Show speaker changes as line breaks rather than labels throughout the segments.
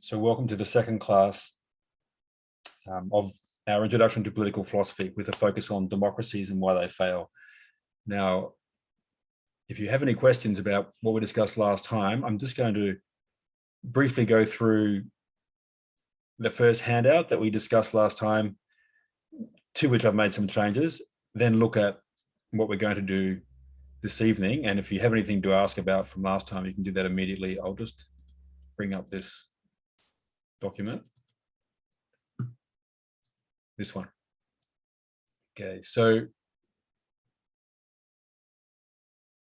So welcome to the second class of our Introduction to Political Philosophy with a focus on democracies and why they fail. Now, if you have any questions about what we discussed last time, I'm just going to briefly go through the first handout that we discussed last time, to which I've made some changes, then look at what we're going to do this evening. And if you have anything to ask about from last time, you can do that immediately. I'll just bring up this document. This one. Okay, so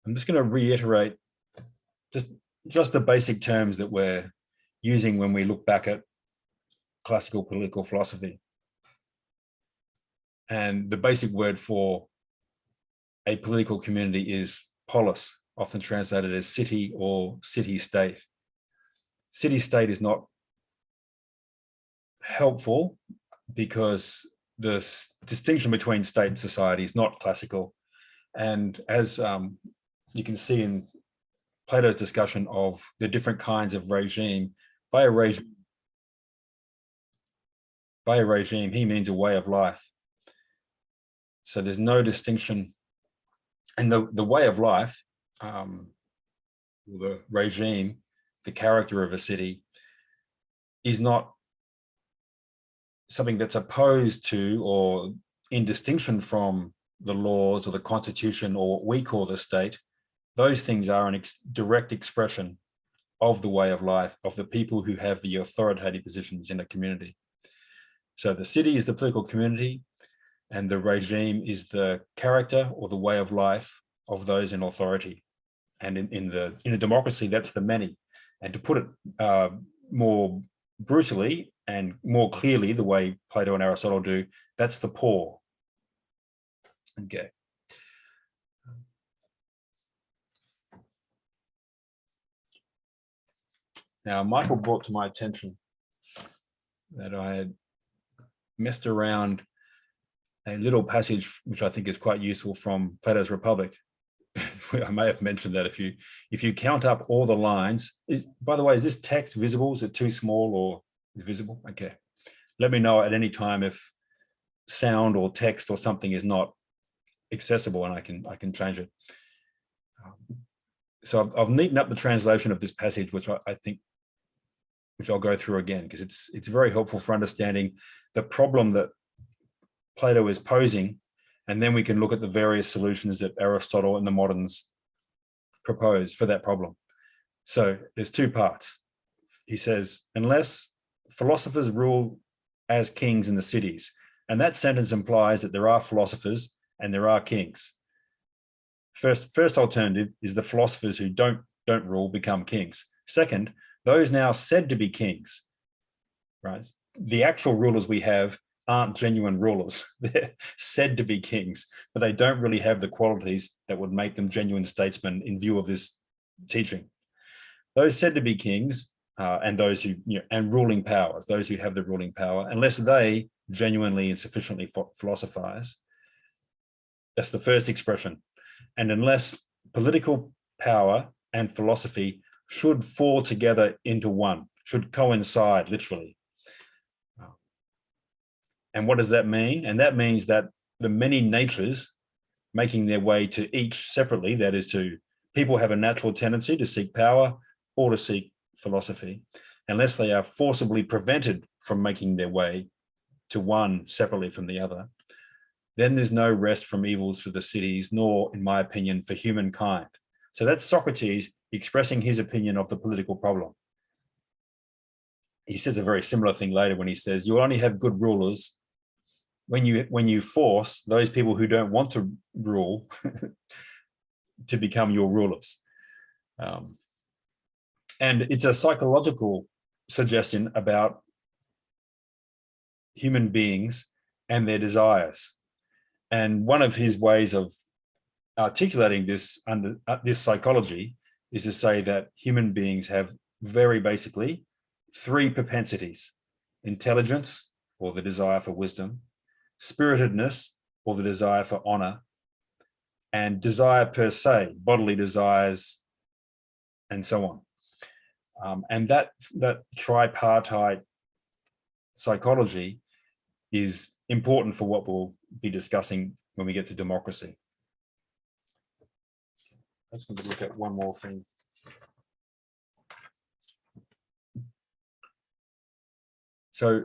I'm just going to reiterate just the basic terms that we're using when we look back at classical political philosophy. And the basic word for a political community is polis, often translated as city or city-state. City-state is not helpful because the distinction between state and society is not classical. And as you can see in Plato's discussion of the different kinds of regime, by a regime, he means a way of life. So there's no distinction. And the way of life, the regime, the character of a city, is not something that's opposed to or in distinction from the laws or the constitution or what we call the state. Those things are an direct expression of the way of life of the people who have the authoritative positions in a community. So the city is the political community, and the regime is the character or the way of life of those in authority. And in a democracy, that's the many. And to put it more brutally and more clearly, the way Plato and Aristotle do, that's the poor. Okay. Now, Michael brought to my attention that I had messed around a little passage, which I think is quite useful from Plato's Republic. I may have mentioned that if you count up all the lines, by the way, is this text visible? Is it too small or visible? Okay. Let me know at any time if sound or text or something is not accessible, and I can change it. So I've neatened up the translation of this passage, which I think, which I'll go through again, because it's very helpful for understanding the problem that Plato is posing, and then we can look at the various solutions that Aristotle and the moderns propose for that problem. So there's two parts. He says, unless philosophers rule as kings in the cities, and that sentence implies that there are philosophers and there are kings. First alternative is the philosophers who don't rule become kings. Second, those now said to be kings, right? The actual rulers we have aren't genuine rulers. They're said to be kings, but they don't really have the qualities that would make them genuine statesmen in view of this teaching. Those said to be kings and those who, and ruling powers, those who have the ruling power, unless they genuinely and sufficiently philosophize, that's the first expression. And unless political power and philosophy should fall together into one, should coincide literally. And what does that mean? And that means that the many natures making their way to each separately, that is to, people have a natural tendency to seek power or to seek philosophy, unless they are forcibly prevented from making their way to one separately from the other, then there's no rest from evils for the cities, nor, in my opinion, for humankind. So that's Socrates expressing his opinion of the political problem. He says a very similar thing later when he says, you only have good rulers when you force those people who don't want to rule to become your rulers. And it's a psychological suggestion about human beings and their desires. And one of his ways of articulating this this psychology is to say that human beings have very basically three propensities: intelligence, or the desire for wisdom; spiritedness, or the desire for honor; and desire per se, bodily desires, and so on. And that tripartite psychology is important for what we'll be discussing when we get to democracy. I just want to look at one more thing. So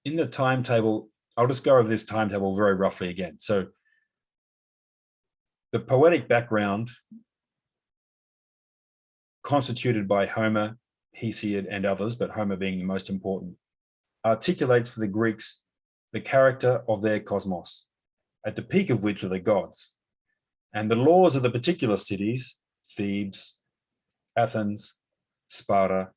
in the timetable, I'll just go over this timetable very roughly again. So the poetic background constituted by Homer, Hesiod, and others, but Homer being the most important, articulates for the Greeks the character of their cosmos, at the peak of which are the gods. And the laws of the particular cities, Thebes, Athens, Sparta,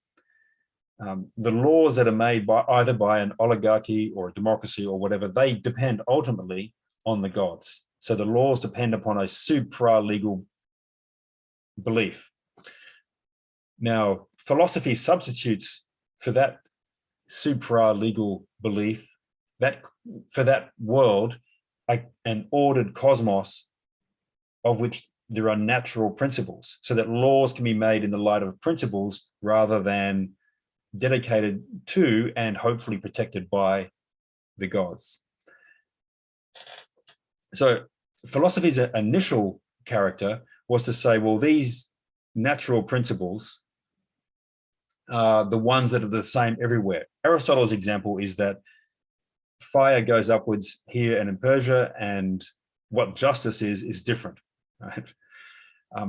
the laws that are made by either by an oligarchy or a democracy or whatever, they depend ultimately on the gods. So the laws depend upon a supra-legal belief. Now, philosophy substitutes for that supra-legal belief, that for that world, an ordered cosmos of which there are natural principles, so that laws can be made in the light of principles rather than dedicated to and hopefully protected by the gods. So philosophy's initial character was to say, well, these natural principles are the ones that are the same everywhere. Aristotle's example is that fire goes upwards here and in Persia, and what justice is different, right?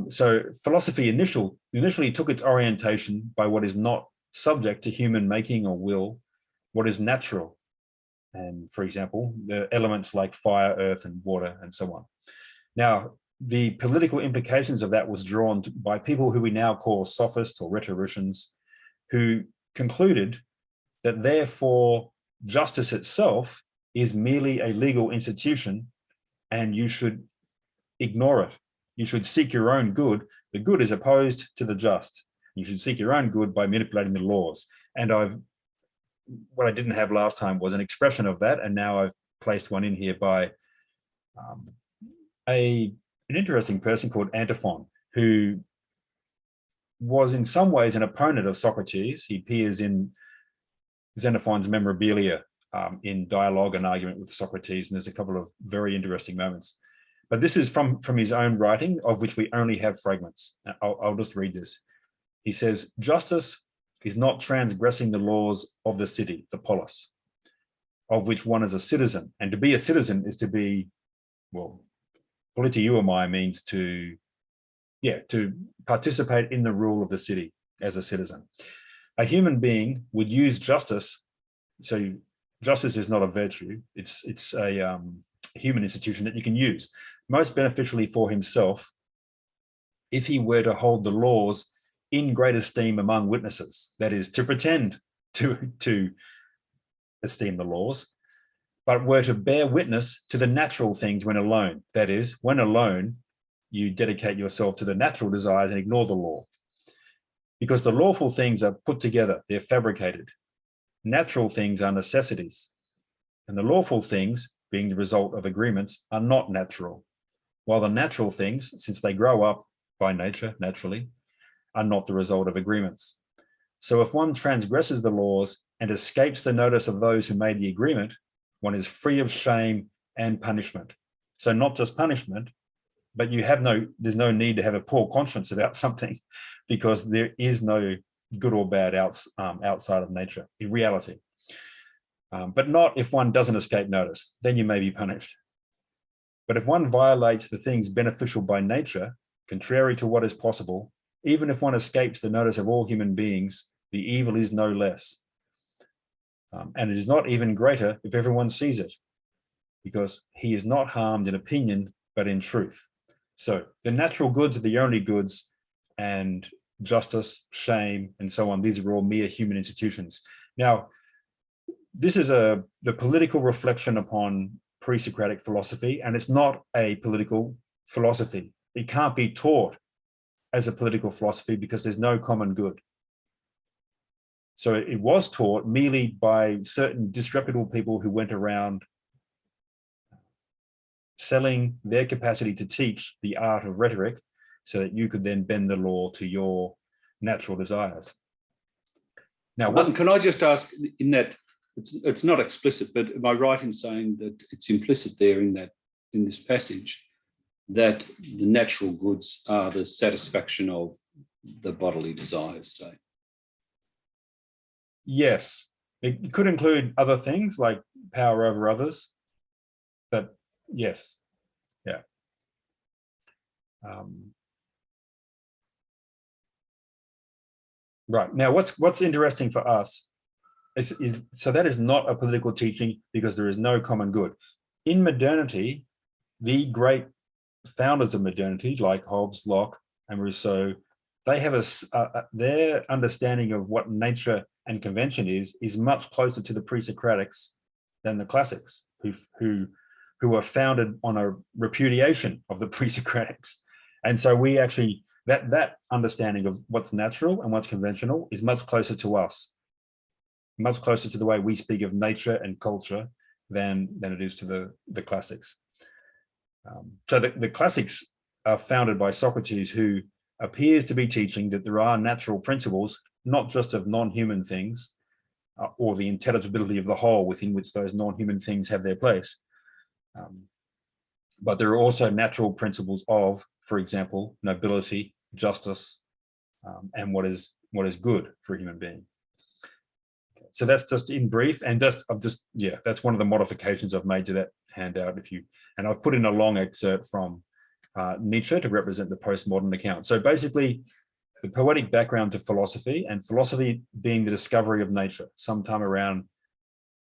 So philosophy initially took its orientation by what is not subject to human making or will, what is natural. And for example, the elements like fire, earth, and water, and so on. Now, the political implications of that was drawn by people who we now call sophists or rhetoricians, who concluded that therefore justice itself is merely a legal institution and you should ignore it. You should seek your own good. The good is opposed to the just. You should seek your own good by manipulating the laws. And what I didn't have last time was an expression of that, and now I've placed one in here by an interesting person called Antiphon, who was in some ways an opponent of Socrates. He appears in Xenophon's Memorabilia in dialogue and argument with Socrates, and there's a couple of very interesting moments. But this is from his own writing, of which we only have fragments. I'll just read this. He says, "Justice is not transgressing the laws of the city, the polis, of which one is a citizen. And to be a citizen is to be, well, politeuomai means to participate in the rule of the city as a citizen. A human being would use justice. So justice is not a virtue. It's a human institution that you can use most beneficially for himself if he were to hold the laws in great esteem among witnesses, that is, to pretend to esteem the laws, but were to bear witness to the natural things when alone. That is, when alone, you dedicate yourself to the natural desires and ignore the law. Because the lawful things are put together, they're fabricated. Natural things are necessities. And the lawful things, being the result of agreements, are not natural. While the natural things, since they grow up by nature, naturally, are not the result of agreements. So if one transgresses the laws and escapes the notice of those who made the agreement, one is free of shame and punishment. So not just punishment, but there's no need to have a poor conscience about something, because there is no good or bad outside of nature in reality. But not if one doesn't escape notice, then you may be punished. But if one violates the things beneficial by nature, contrary to what is possible, even if one escapes the notice of all human beings, the evil is no less. And it is not even greater if everyone sees it, because he is not harmed in opinion, but in truth. So the natural goods are the only goods, and justice, shame, and so on, these are all mere human institutions. Now, this is the political reflection upon pre-Socratic philosophy, and it's not a political philosophy. It can't be taught as a political philosophy because there's no common good. So it was taught merely by certain disreputable people who went around selling their capacity to teach the art of rhetoric so that you could then bend the law to your natural desires. Now, what
Can I just ask, in that it's not explicit, but am I right in saying that it's implicit there in this passage that the natural goods are the satisfaction of the bodily desires, say?
Yes, it could include other things like power over others, but yes, yeah. Right, now what's interesting for us is so that is not a political teaching because there is no common good. In modernity, the great founders of modernity like Hobbes, Locke, and Rousseau, they have their understanding of what nature and convention is much closer to the pre-Socratics than the classics, who are founded on a repudiation of the pre-Socratics. And so we actually, that understanding of what's natural and what's conventional is much closer to us, much closer to the way we speak of nature and culture than it is to the classics. So the classics are founded by Socrates, who appears to be teaching that there are natural principles, not just of non-human things, or the intelligibility of the whole within which those non-human things have their place. But there are also natural principles of, for example, nobility, justice, and what is good for a human being. So that's just in brief, and that's one of the modifications I've made to that handout. And I've put in a long excerpt from Nietzsche to represent the postmodern account. So basically, the poetic background to philosophy, and philosophy being the discovery of nature, sometime around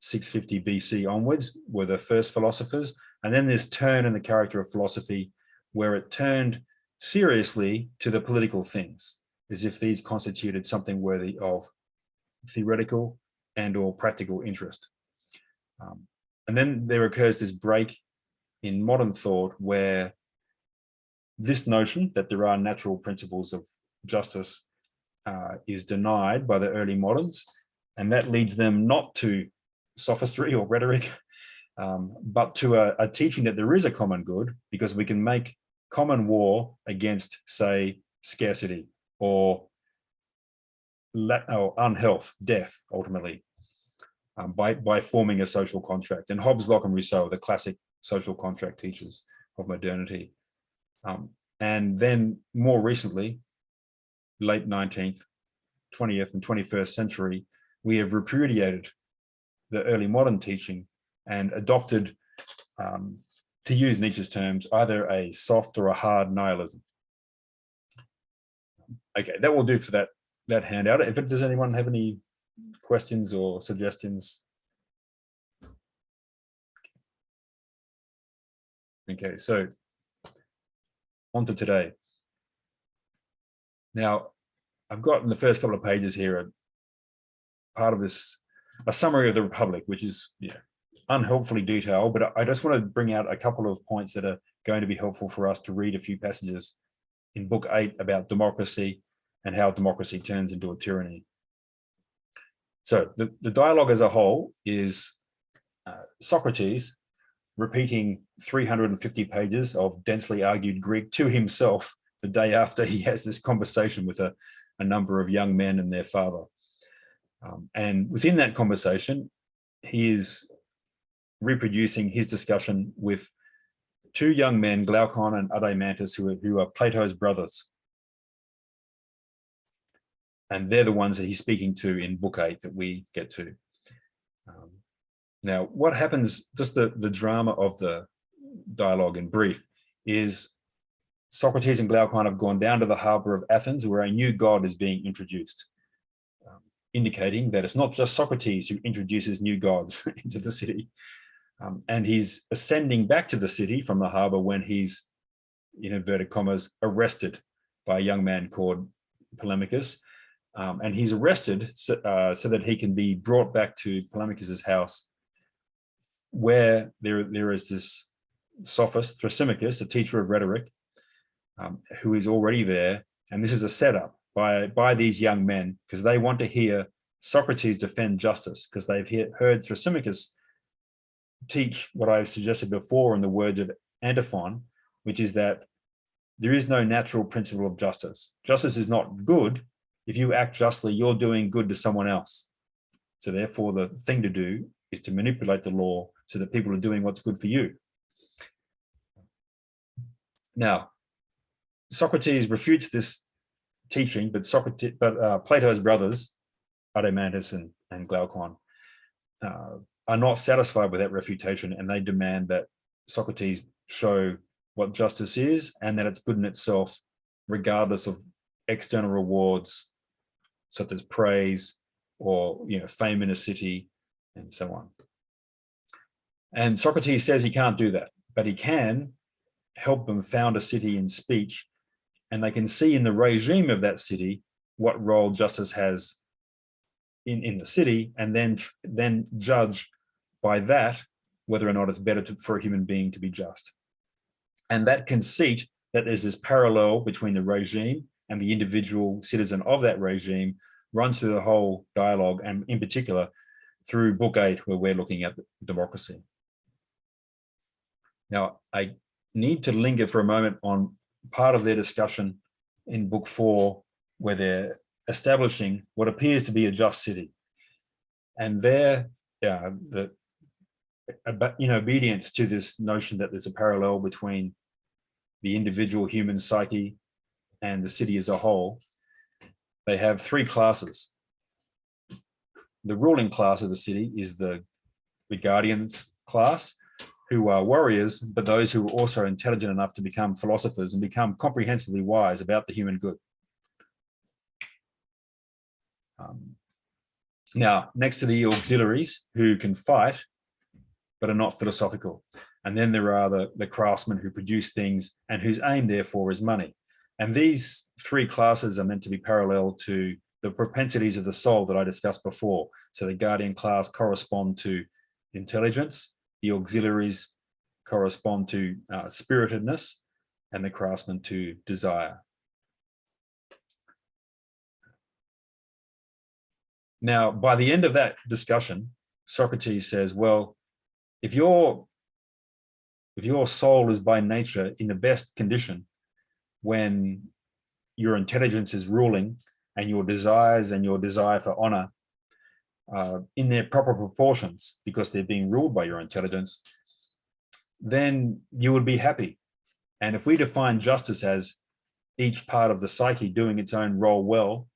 650 BC onwards were the first philosophers. And then this turn in the character of philosophy where it turned seriously to the political things, as if these constituted something worthy of theoretical and or practical interest. And then there occurs this break in modern thought where this notion that there are natural principles of justice is denied by the early moderns, and that leads them not to sophistry or rhetoric, but to a teaching that there is a common good, because we can make common war against, say, scarcity or unhealth, death, ultimately, by forming a social contract. And Hobbes, Locke, and Rousseau are the classic social contract teachers of modernity. And then more recently, late 19th, 20th, and 21st century, we have repudiated the early modern teaching and adopted, to use Nietzsche's terms, either a soft or a hard nihilism. Okay, that will do for that handout. Does anyone have any questions or suggestions? Okay, so on to today. Now, I've got in the first couple of pages here a part of this, a summary of the Republic, which is unhelpfully detailed, but I just want to bring out a couple of points that are going to be helpful for us to read a few passages in Book 8 about democracy and how democracy turns into a tyranny. So the dialogue as a whole is Socrates repeating 350 pages of densely argued Greek to himself the day after he has this conversation with a number of young men and their father. And within that conversation, he is reproducing his discussion with two young men, Glaucon and Adeimantus, who are Plato's brothers. And they're the ones that he's speaking to in Book 8 that we get to. Now, what happens, just the drama of the dialogue in brief, is Socrates and Glaucon have gone down to the harbor of Athens where a new god is being introduced, indicating that it's not just Socrates who introduces new gods into the city. And he's ascending back to the city from the harbor when he's, in inverted commas, arrested by a young man called Polemachus. And he's arrested so that he can be brought back to Polemachus's house, where there is this sophist, Thrasymachus, a teacher of rhetoric, who is already there. And this is a setup by these young men, because they want to hear Socrates defend justice, because they've heard Thrasymachus teach what I suggested before in the words of Antiphon, which is that there is no natural principle of justice. Justice is not good, if you act justly, you're doing good to someone else. So therefore, the thing to do is to manipulate the law so that people are doing what's good for you. Now, Socrates refutes this teaching, but Plato's brothers, Adeimantus and Glaucon, are not satisfied with that refutation, and they demand that Socrates show what justice is and that it's good in itself, regardless of external rewards such as praise or fame in a city and so on. And Socrates says he can't do that, but he can help them found a city in speech, and they can see in the regime of that city what role justice has in the city, and then judge by that whether or not it's better for a human being to be just. And that conceit that there's this parallel between the regime and the individual citizen of that regime runs through the whole dialogue, and in particular through Book 8, where we're looking at democracy. Now, I need to linger for a moment on part of their discussion in Book 4, where they're establishing what appears to be a just city. And there, in obedience to this notion that there's a parallel between the individual human psyche and the city as a whole, they have three classes. The ruling class of the city is the guardians class, who are warriors, but those who are also intelligent enough to become philosophers and become comprehensively wise about the human good. Now, next to the auxiliaries, who can fight, but are not philosophical. And then there are the craftsmen who produce things and whose aim, therefore, is money. And these three classes are meant to be parallel to the propensities of the soul that I discussed before. So the guardian class correspond to intelligence, the auxiliaries correspond to spiritedness, and the craftsmen to desire. Now, by the end of that discussion, Socrates says, well, if your soul is by nature in the best condition, when your intelligence is ruling and your desires and your desire for honor in their proper proportions, because they're being ruled by your intelligence, then you would be happy. And if we define justice as each part of the psyche doing its own role well,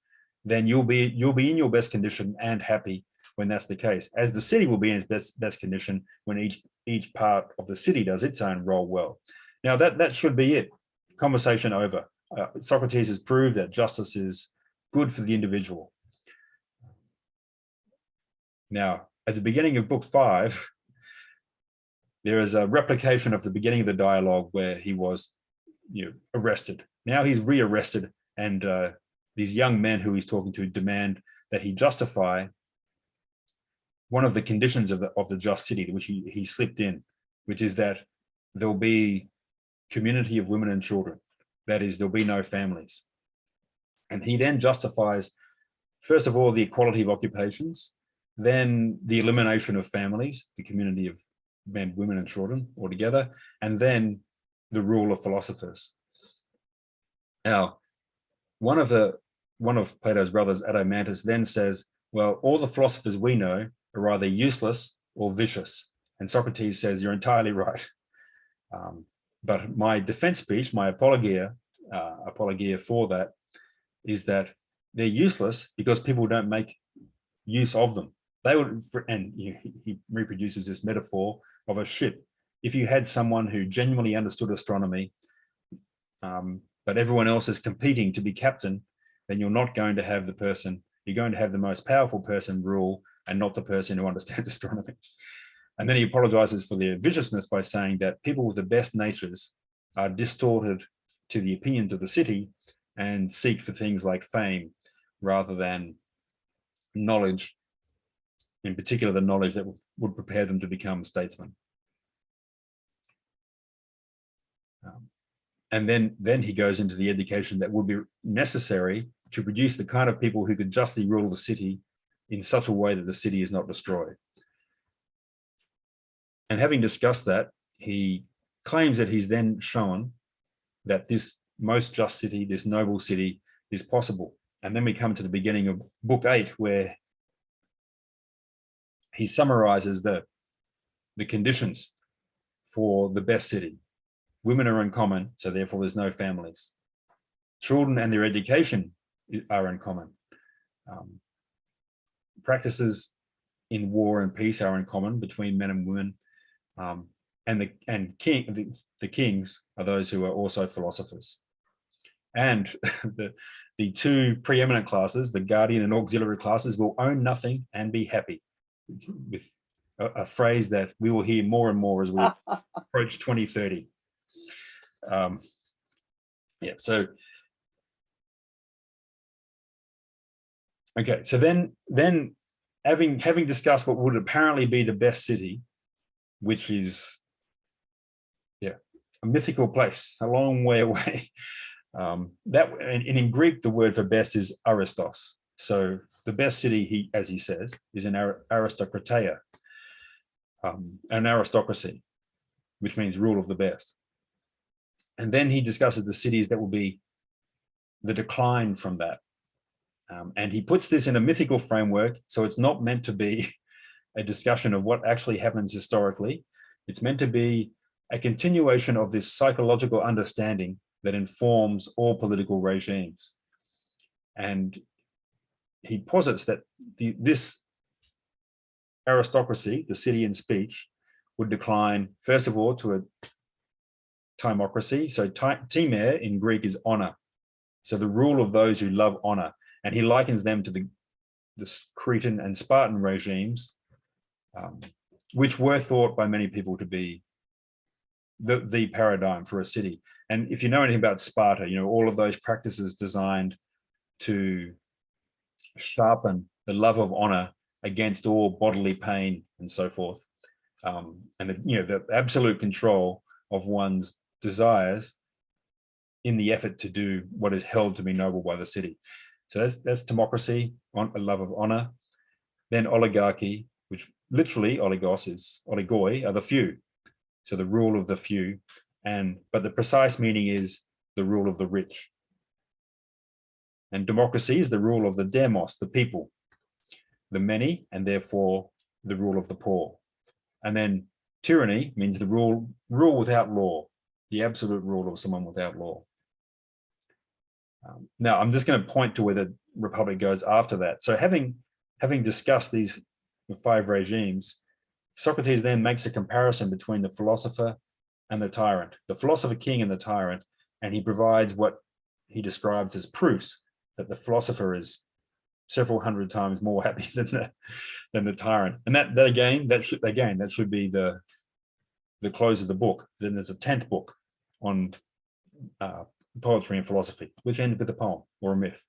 then you'll be in your best condition and happy when that's the case, as the city will be in its best condition when each part of the city does its own role well. Now that should be it. Conversation over. Socrates has proved that justice is good for the individual. Now, at the beginning of Book 5, there is a replication of the beginning of the dialogue where he was arrested. Now he's rearrested, and these young men who he's talking to demand that he justify one of the conditions of the just city, which he slipped in, which is that there'll be community of women and children. That is, there'll be no families. And he then justifies, first of all, the equality of occupations, then the elimination of families, the community of men, women, and children altogether, and then the rule of philosophers. Now, one of Plato's brothers, Adeimantus, then says, well, all the philosophers we know are either useless or vicious. And Socrates says, you're entirely right. But my defense speech, my apologia for that, is that they're useless because people don't make use of them. They would, and he reproduces this metaphor of a ship. If you had someone who genuinely understood astronomy, but everyone else is competing to be captain, then you're not going to have the person, you're going to have the most powerful person rule and not the person who understands astronomy. And then he apologizes for their viciousness by saying that people with the best natures are distorted to the opinions of the city and seek for things like fame rather than knowledge, in particular the knowledge that would prepare them to become statesmen. And then he goes into the education that would be necessary to produce the kind of people who could justly rule the city in such a way that the city is not destroyed. And having discussed that, he claims that he's then shown that this most just city, this noble city, is possible. And then we come to the beginning of book 8, where he summarizes the conditions for the best city. Women are in common, so therefore there's no families. Children and their education are in common. Practices in war and peace are in common between men and women. And the kings are those who are also philosophers. And the two preeminent classes, the guardian and auxiliary classes, will own nothing and be happy, with a phrase that we will hear more and more as we approach 2030. Yeah, so okay, so then having discussed what would apparently be the best city, which is a mythical place a long way away. That and in Greek, the word for best is aristos. So the best city, as he says, is an aristokrateia, an aristocracy, which means rule of the best. And then he discusses the cities that will be the decline from that. And he puts this in a mythical framework, so it's not meant to be a discussion of what actually happens historically. It's meant to be a continuation of this psychological understanding that informs all political regimes. And he posits that this aristocracy, the city in speech, would decline, first of all, to a timocracy. So timere in Greek is honor. So the rule of those who love honor. And he likens them to the Cretan and Spartan regimes, which were thought by many people to be the paradigm for a city. And if you know anything about Sparta, you know, all of those practices designed to sharpen the love of honor against all bodily pain and so forth. And the absolute control of one's desires in the effort to do what is held to be noble by the city. So that's democracy, a love of honor. Then oligarchy, which literally oligos is oligoi, are the few. So the rule of the few, but the precise meaning is the rule of the rich. And democracy is the rule of the demos, the people, the many, and therefore the rule of the poor. And then tyranny means the rule without law, the absolute rule of someone without law. Now, I'm just going to point to where the Republic goes after that. So having discussed these 5 regimes, Socrates then makes a comparison between the philosopher and the tyrant, the philosopher king and the tyrant, and he provides what he describes as proofs that the philosopher is several hundred times more happy than the tyrant. And that should be the close of the book. Then there's a 10th book on poetry and philosophy, which ends with a poem or a myth.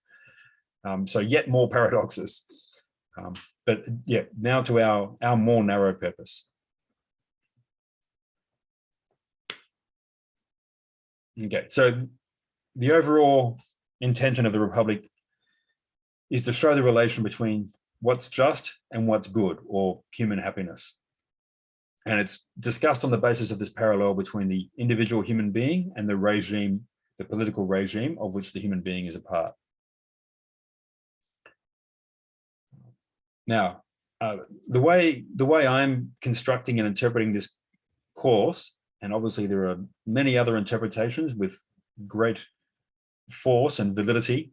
So yet more paradoxes. But yeah, now to our more narrow purpose. Okay, so the overall intention of the Republic is to show the relation between what's just and what's good, or human happiness. And it's discussed on the basis of this parallel between the individual human being and the regime, the political regime of which the human being is a part. Now, the way I'm constructing and interpreting this course, and obviously there are many other interpretations with great force and validity,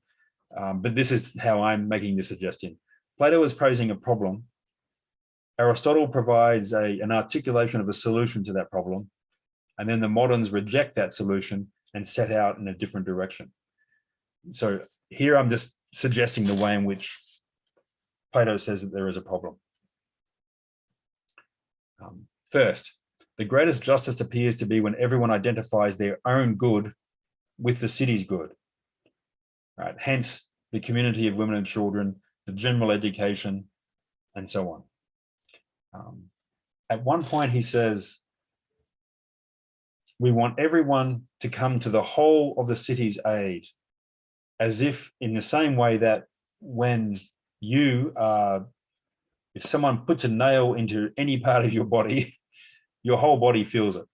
but this is how I'm making this suggestion. Plato is posing a problem. Aristotle provides an articulation of a solution to that problem, and then the moderns reject that solution and set out in a different direction. So here I'm just suggesting the way in which Plato says that there is a problem. First, the greatest justice appears to be when everyone identifies their own good with the city's good. Right? Hence, the community of women and children, the general education, and so on. At one point, he says, we want everyone to come to the whole of the city's aid, as if in the same way that when if someone puts a nail into any part of your body, your whole body feels it.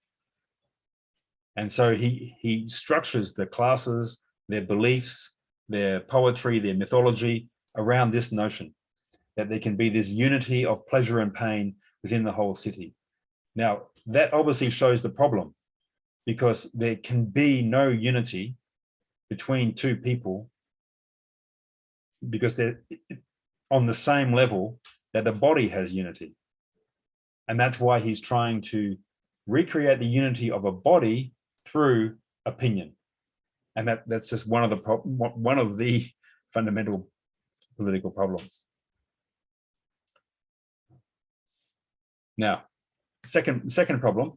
And so he structures the classes, their beliefs, their poetry, their mythology around this notion that there can be this unity of pleasure and pain within the whole city. Now, that obviously shows the problem, because there can be no unity between two people because they're on the same level that the body has unity. And that's why he's trying to recreate the unity of a body through opinion. And that's just one of the fundamental political problems. Now, second problem,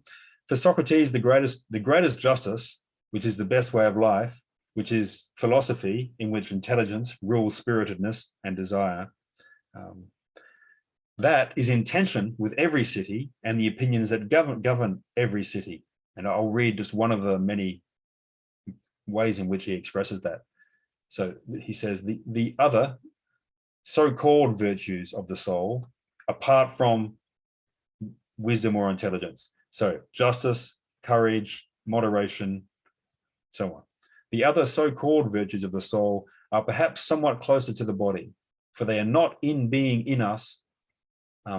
for Socrates, the greatest justice, which is the best way of life, which is philosophy in which intelligence rules spiritedness and desire, that is in tension with every city and the opinions that govern every city. And I'll read just one of the many ways in which he expresses that. So he says, the other so-called virtues of the soul, apart from wisdom or intelligence. So justice, courage, moderation, so on. The other so-called virtues of the soul are perhaps somewhat closer to the body, for they are not in being in us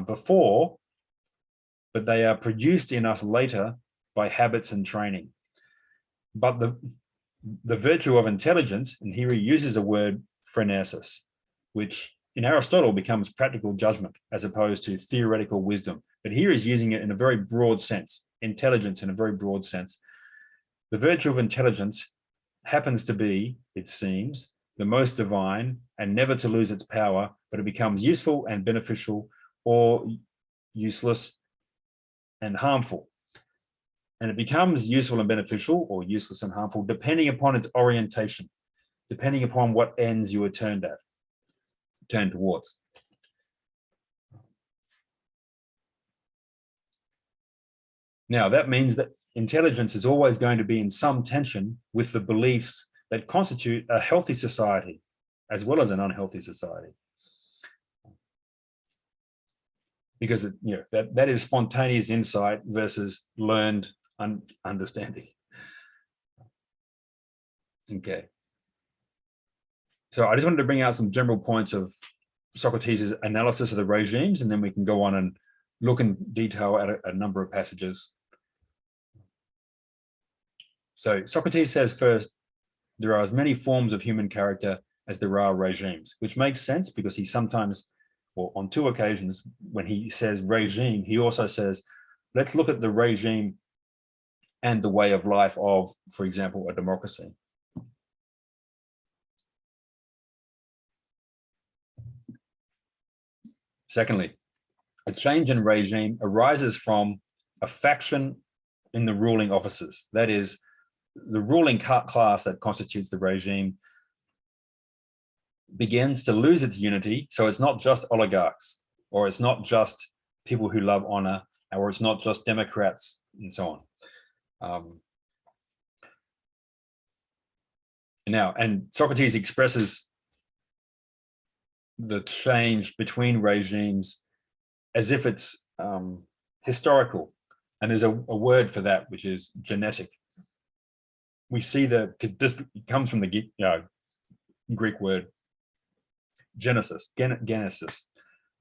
before, but they are produced in us later by habits and training. But the virtue of intelligence, and here he uses a word, phronesis, which in Aristotle becomes practical judgment as opposed to theoretical wisdom. But here he's using it in a very broad sense, intelligence in a very broad sense. The virtue of intelligence happens to be, it seems, the most divine and never to lose its power, but it becomes useful and beneficial or useless and harmful. And it becomes useful and beneficial or useless and harmful depending upon its orientation, depending upon what ends you are turned towards. Now, that means that intelligence is always going to be in some tension with the beliefs that constitute a healthy society, as well as an unhealthy society. Because that is spontaneous insight versus learned understanding. Okay. So I just wanted to bring out some general points of Socrates' analysis of the regimes, and then we can go on and look in detail at a number of passages. So Socrates says first, there are as many forms of human character as there are regimes, which makes sense because he sometimes, or on two occasions, when he says regime, he also says, let's look at the regime and the way of life of, for example, a democracy. Secondly, a change in regime arises from a faction in the ruling offices. That is, the ruling class that constitutes the regime begins to lose its unity. So it's not just oligarchs, or it's not just people who love honor, or it's not just Democrats and so on. And Socrates expresses the change between regimes as if it's historical. And there's a word for that, which is genetic. We see because this comes from the Greek word genesis,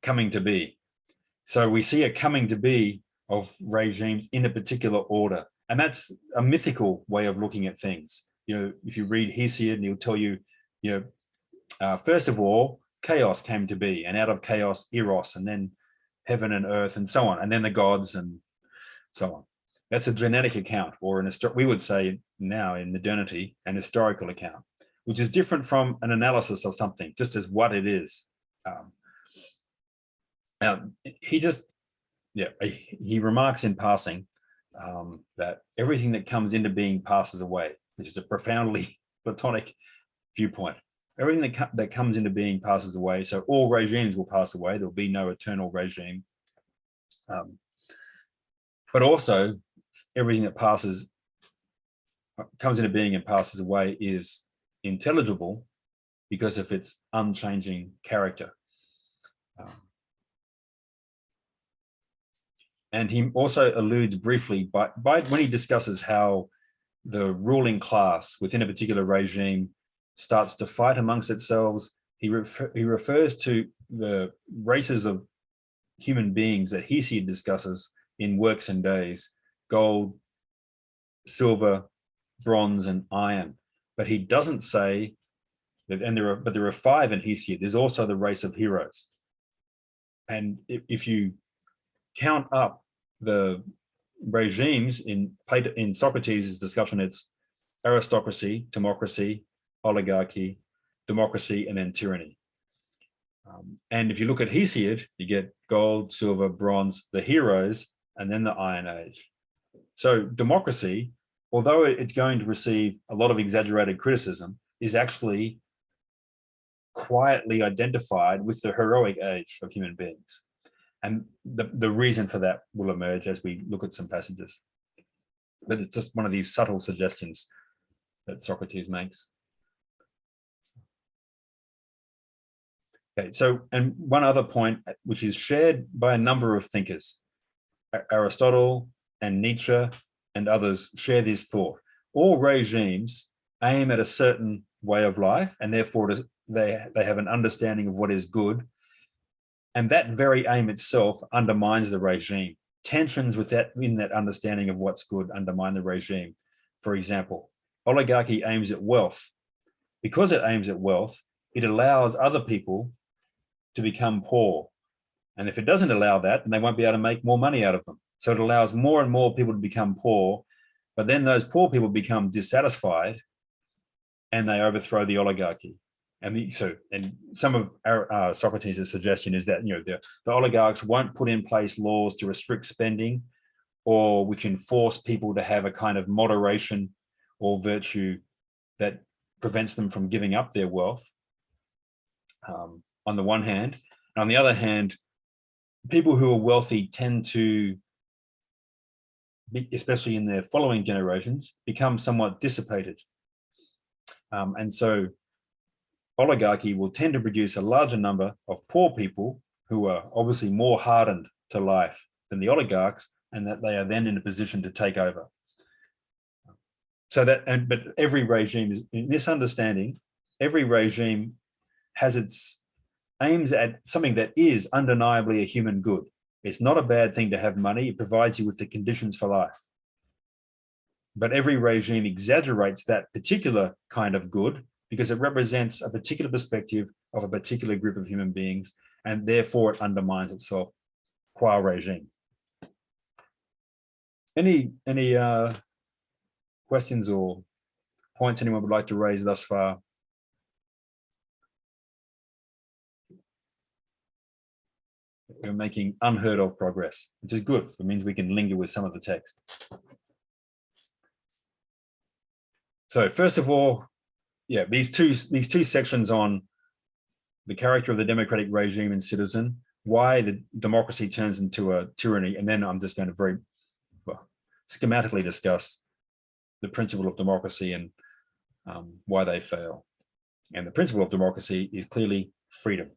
coming to be. So we see a coming to be of regimes in a particular order. And that's a mythical way of looking at things. If you read Hesiod, he'll tell you, first of all, chaos came to be, and out of chaos, eros, and then heaven and earth, and so on, and then the gods, and so on. That's a genetic account, or we would say now in modernity, an historical account, which is different from an analysis of something, just as what it is. Now, he remarks in passing that everything that comes into being passes away, which is a profoundly Platonic viewpoint. Everything that comes into being passes away. So all regimes will pass away. There'll be no eternal regime. But also, everything that comes into being and passes away is intelligible because of its unchanging character. And he also alludes briefly by when he discusses how the ruling class within a particular regime starts to fight amongst itself. He refers to the races of human beings that Hesiod discusses in Works and Days: gold, silver, bronze, and iron. But he doesn't say that, and there are 5 in Hesiod. There's also the race of heroes. And if you count up the regimes in Socrates' discussion, it's aristocracy, democracy, oligarchy, democracy, and then tyranny. And if you look at Hesiod, you get gold, silver, bronze, the heroes, and then the Iron Age. So democracy, although it's going to receive a lot of exaggerated criticism, is actually quietly identified with the heroic age of human beings. And the reason for that will emerge as we look at some passages. But it's just one of these subtle suggestions that Socrates makes. Okay, so, and one other point, which is shared by a number of thinkers, Aristotle and Nietzsche and others share this thought. All regimes aim at a certain way of life, and therefore they have an understanding of what is good. And that very aim itself undermines the regime. Tensions in that understanding of what's good undermine the regime. For example, oligarchy aims at wealth. Because it aims at wealth, it allows other people to become poor. And if it doesn't allow that, then they won't be able to make more money out of them. So it allows more and more people to become poor, but then those poor people become dissatisfied and they overthrow the oligarchy. And some of Socrates' suggestion is that the oligarchs won't put in place laws to restrict spending, or which enforce people to have a kind of moderation or virtue that prevents them from giving up their wealth, on the one hand. And on the other hand, people who are wealthy tend to, especially in their following generations, become somewhat dissipated. And so oligarchy will tend to produce a larger number of poor people who are obviously more hardened to life than the oligarchs, and that they are then in a position to take over. But every regime is, in this understanding, every regime has its aims at something that is undeniably a human good. It's not a bad thing to have money. It provides you with the conditions for life. But every regime exaggerates that particular kind of good because it represents a particular perspective of a particular group of human beings, and therefore it undermines itself qua regime. Any questions or points anyone would like to raise thus far? We're making unheard of progress, which is good. It means we can linger with some of the text. So first of all, these two sections on the character of the democratic regime and citizen, why the democracy turns into a tyranny, and then I'm just going to very schematically discuss the principle of democracy and why they fail. And the principle of democracy is clearly freedom.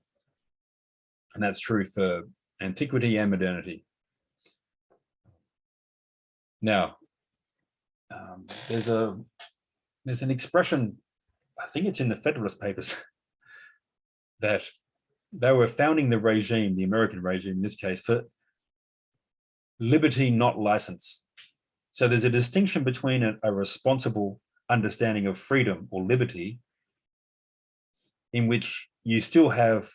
And that's true for antiquity and modernity. Now, there's an expression, I think it's in the Federalist Papers, that they were founding the regime, the American regime in this case, for liberty, not license. So there's a distinction between a responsible understanding of freedom or liberty, in which you still have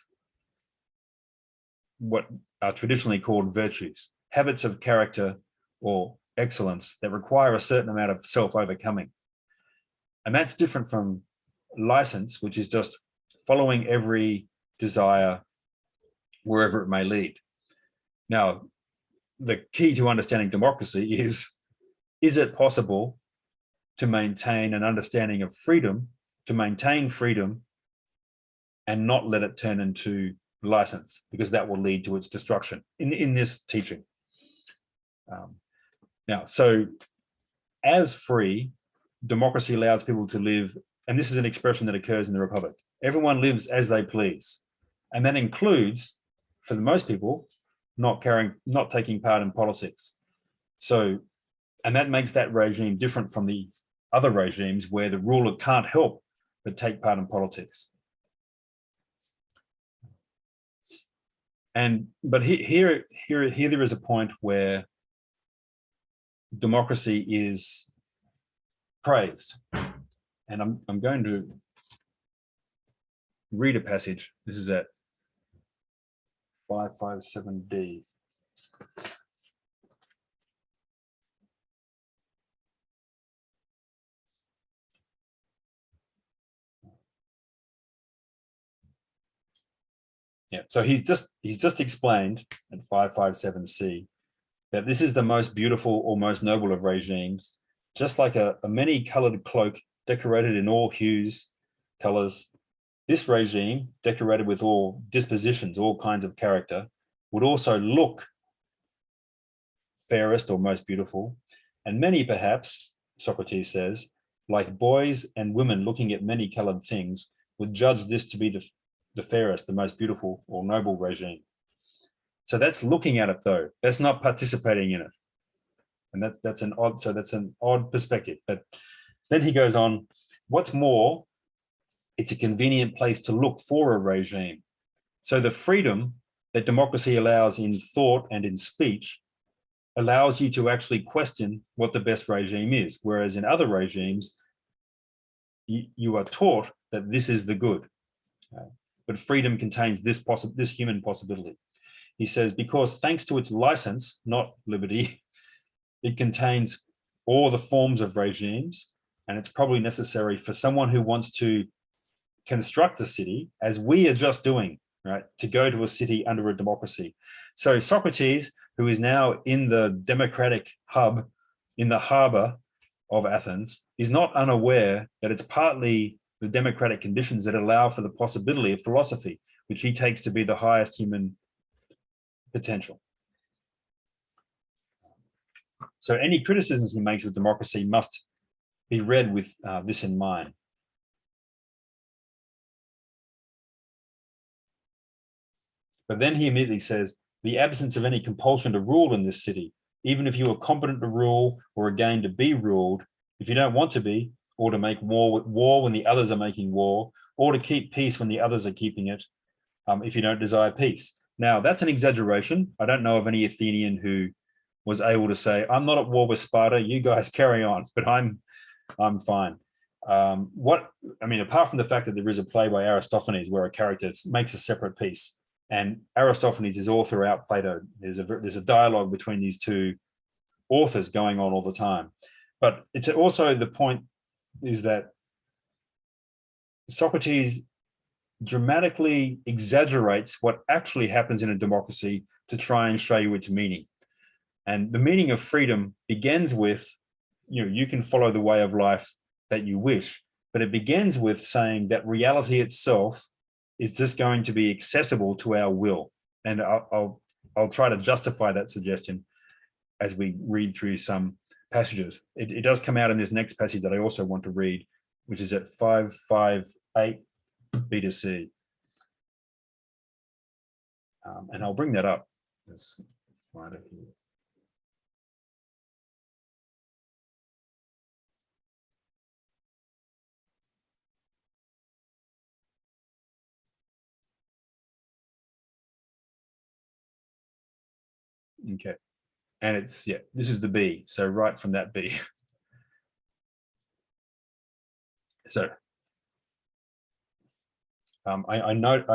what are traditionally called virtues, habits of character or excellence that require a certain amount of self-overcoming. And that's different from license, which is just following every desire wherever it may lead. Now, the key to understanding democracy is it possible to maintain an understanding of freedom, to maintain freedom and not let it turn into license, because that will lead to its destruction in this teaching. Now, so as free, democracy allows people to live, and this is an expression that occurs in the Republic. Everyone lives as they please. And that includes, for the most people, not taking part in politics. So, and that makes that regime different from the other regimes where the ruler can't help but take part in politics. But here there is a point where democracy is praised. And I'm going to read a passage. This is at 557D. Yeah, so he's just explained at 557C that this is the most beautiful or most noble of regimes, just like a many-colored cloak decorated in all hues, colors. This regime, decorated with all dispositions, all kinds of character, would also look fairest or most beautiful, and many perhaps, Socrates says, like boys and women looking at many-colored things, would judge this to be the fairest, the most beautiful or noble regime. So that's looking at it, though. That's not participating in it. And that's an odd perspective. But then he goes on, what's more, it's a convenient place to look for a regime. So the freedom that democracy allows in thought and in speech allows you to actually question what the best regime is. Whereas in other regimes, you are taught that this is the good. But freedom contains this human possibility. He says, because thanks to its license, not liberty, it contains all the forms of regimes, and it's probably necessary for someone who wants to construct a city, as we are just doing, right, to go to a city under a democracy. So Socrates, who is now in the democratic hub, in the harbor of Athens, is not unaware that it's partly the democratic conditions that allow for the possibility of philosophy, which he takes to be the highest human potential. So any criticisms he makes of democracy must be read with this in mind. But then he immediately says, the absence of any compulsion to rule in this city, even if you are competent to rule or again to be ruled, if you don't want to be, or to make war when the others are making war, or to keep peace when the others are keeping it, if you don't desire peace. Now, that's an exaggeration. I don't know of any Athenian who was able to say, I'm not at war with Sparta, you guys carry on, but I'm fine. Apart from the fact that there is a play by Aristophanes where a character makes a separate piece, and Aristophanes is all throughout Plato. There's a dialogue between these two authors going on all the time. But it's also the point is that Socrates dramatically exaggerates what actually happens in a democracy to try and show you its meaning. And the meaning of freedom begins with, you can follow the way of life that you wish, but it begins with saying that reality itself is just going to be accessible to our will. And I'll try to justify that suggestion as we read through some passages. It does come out in this next passage that I also want to read, which is at 558 B to C. And I'll bring that up. Let's find it here. Okay. And it's, this is the B. So right from that B. So I note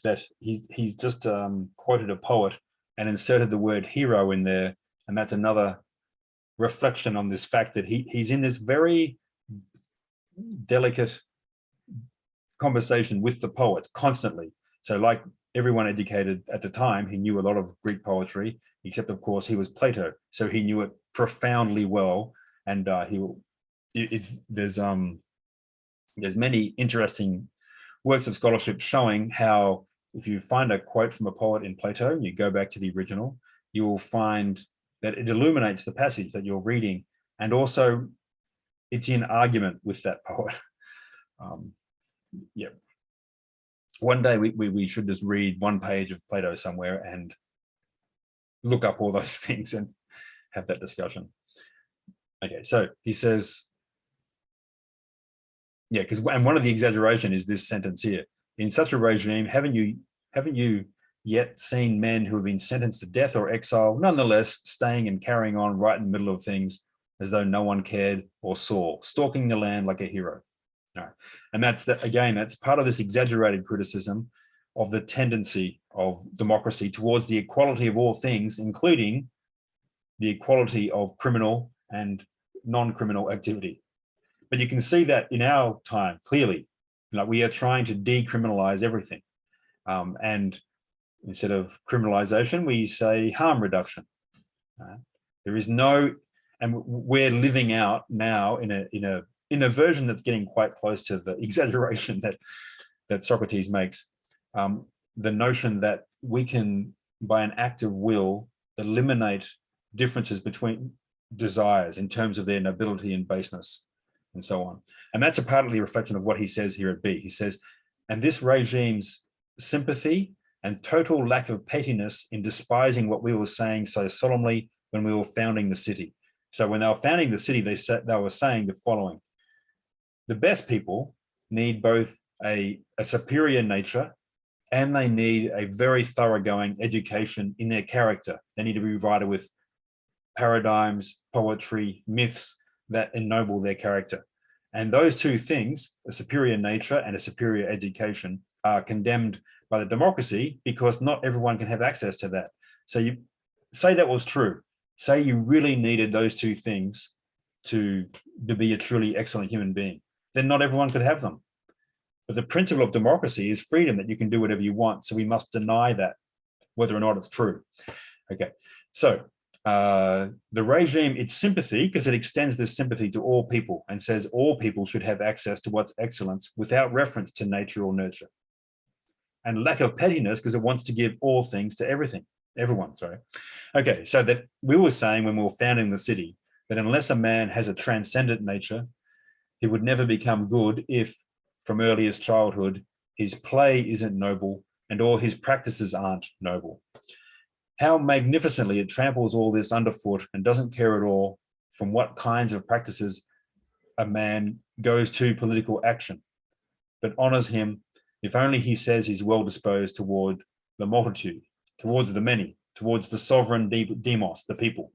that he's just quoted a poet and inserted the word hero in there. And that's another reflection on this fact that he's in this very delicate conversation with the poets constantly. So like everyone educated at the time, he knew a lot of Greek poetry, except of course he was Plato. So he knew it profoundly well. And there's many interesting works of scholarship showing how if you find a quote from a poet in Plato and you go back to the original, you will find that it illuminates the passage that you're reading, and also it's in argument with that poet. One day we should just read one page of Plato somewhere and look up all those things and have that discussion. Okay, so he says, Yeah, because and one of the exaggeration is this sentence here. In such a regime, haven't you yet seen men who have been sentenced to death or exile, nonetheless staying and carrying on right in the middle of things as though no one cared or saw, stalking the land like a hero? No. And that's part of this exaggerated criticism of the tendency of democracy towards the equality of all things, including the equality of criminal and non-criminal activity. But you can see that in our time clearly, like we are trying to decriminalize everything. And instead of criminalization, we say harm reduction. There is no, and we're living out now in a version that's getting quite close to the exaggeration that Socrates makes. The notion that we can, by an act of will, eliminate differences between desires in terms of their nobility and baseness, and so on. And that's a partly reflection of what he says here at B. He says, and this regime's sympathy and total lack of pettiness in despising what we were saying so solemnly when we were founding the city. So when they were founding the city, they were saying the following: the best people need both a superior nature and they need a very thoroughgoing education in their character. They need to be provided with paradigms, poetry, myths that ennoble their character. And those two things, a superior nature and a superior education, are condemned by the democracy because not everyone can have access to that. So you say that was true. Say you really needed those two things to be a truly excellent human being. Then not everyone could have them. But the principle of democracy is freedom, that you can do whatever you want. So we must deny that, whether or not it's true. Okay, so the regime, it's sympathy because it extends this sympathy to all people and says all people should have access to what's excellence without reference to nature or nurture. And lack of pettiness because it wants to give all things to everyone, sorry. Okay, so that we were saying when we were founding the city that unless a man has a transcendent nature, he would never become good if, from earliest childhood, his play isn't noble and all his practices aren't noble. How magnificently it tramples all this underfoot and doesn't care at all from what kinds of practices a man goes to political action, but honors him if only he says he's well disposed toward the multitude, towards the many, towards the sovereign demos, the people.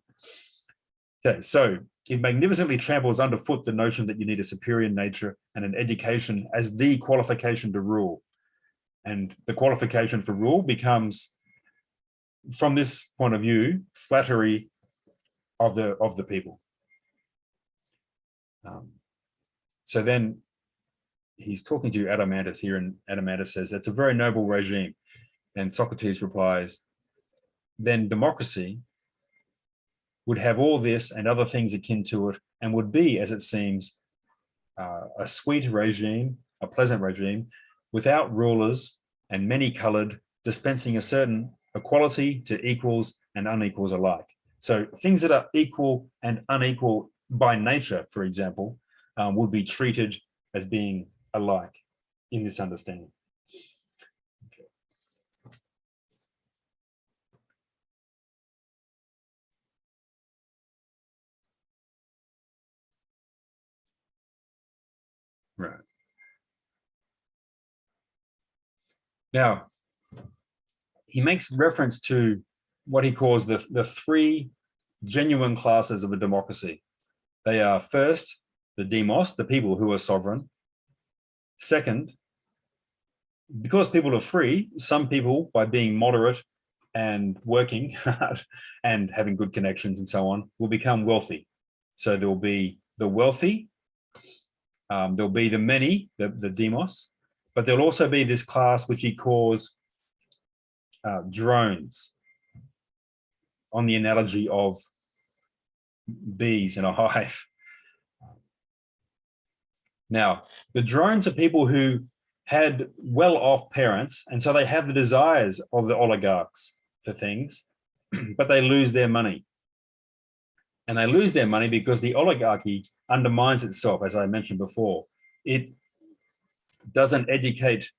Okay, so it magnificently tramples underfoot the notion that you need a superior nature and an education as the qualification to rule. And the qualification for rule becomes, from this point of view, flattery of the people. So then he's talking to Adeimantus here, and Adeimantus says, that's a very noble regime. And Socrates replies, then democracy would have all this and other things akin to it, and would be, as it seems, a sweet regime, a pleasant regime, without rulers and many-colored, dispensing a certain equality to equals and unequals alike. So things that are equal and unequal by nature, for example, would be treated as being alike in this understanding. Okay. Right. Now, he makes reference to what he calls the three genuine classes of a democracy. They are first, the demos, the people who are sovereign. Second, because people are free, some people, by being moderate and working hard and having good connections and so on, will become wealthy. So there will be the wealthy, there'll be the many, the demos, but there'll also be this class which he calls drones, on the analogy of bees in a hive. Now, the drones are people who had well-off parents, and so they have the desires of the oligarchs for things, but they lose their money. And they lose their money because the oligarchy undermines itself, as I mentioned before. It doesn't educate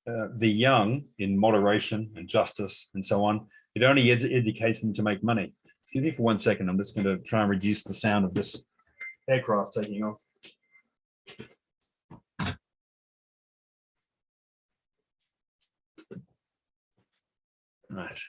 the young in moderation and justice and so on. It only educates them to make money. Excuse me for 1 second. I'm just going to try and reduce the sound of this aircraft taking off. Right.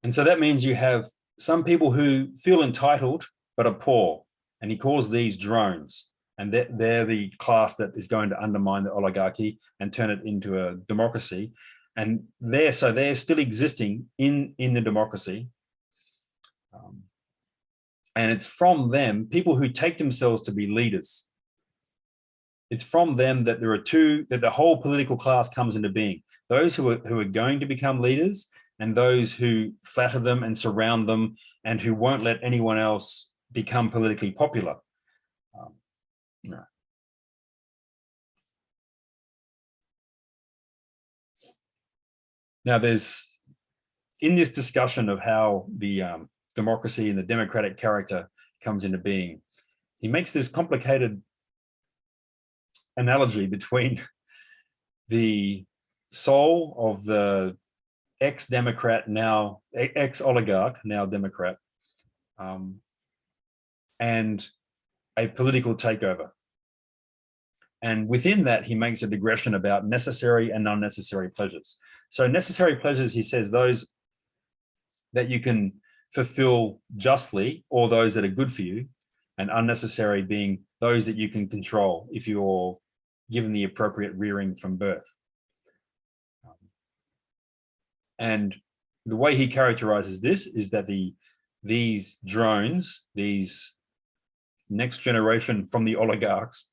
And so that means you have some people who feel entitled but are poor, and he calls these drones, and they're the class that is going to undermine the oligarchy and turn it into a democracy. And they're still existing in the democracy. And it's from them, people who take themselves to be leaders. It's from them that that the whole political class comes into being. Those who are going to become leaders, and those who flatter them and surround them, and who won't let anyone else become politically popular. No. Now, there's, in this discussion of how the democracy and the democratic character comes into being, he makes this complicated analogy between the soul of the ex-democrat, now ex-oligarch, now democrat, and a political takeover. And within that, he makes a digression about necessary and unnecessary pleasures. So necessary pleasures, he says, those that you can fulfill justly, or those that are good for you, and unnecessary being those that you can control if you're given the appropriate rearing from birth. And the way he characterizes this is that these drones, these next generation from the oligarchs,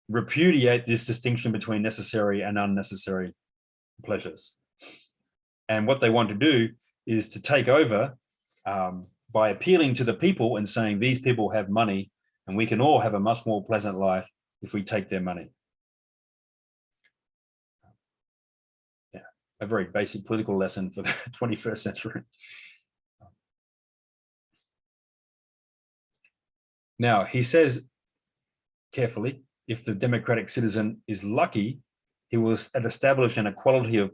repudiate this distinction between necessary and unnecessary pleasures. And what they want to do is to take over by appealing to the people and saying, these people have money and we can all have a much more pleasant life if we take their money. Yeah, a very basic political lesson for the 21st century. Now, he says carefully, if the democratic citizen is lucky, he will establish an equality of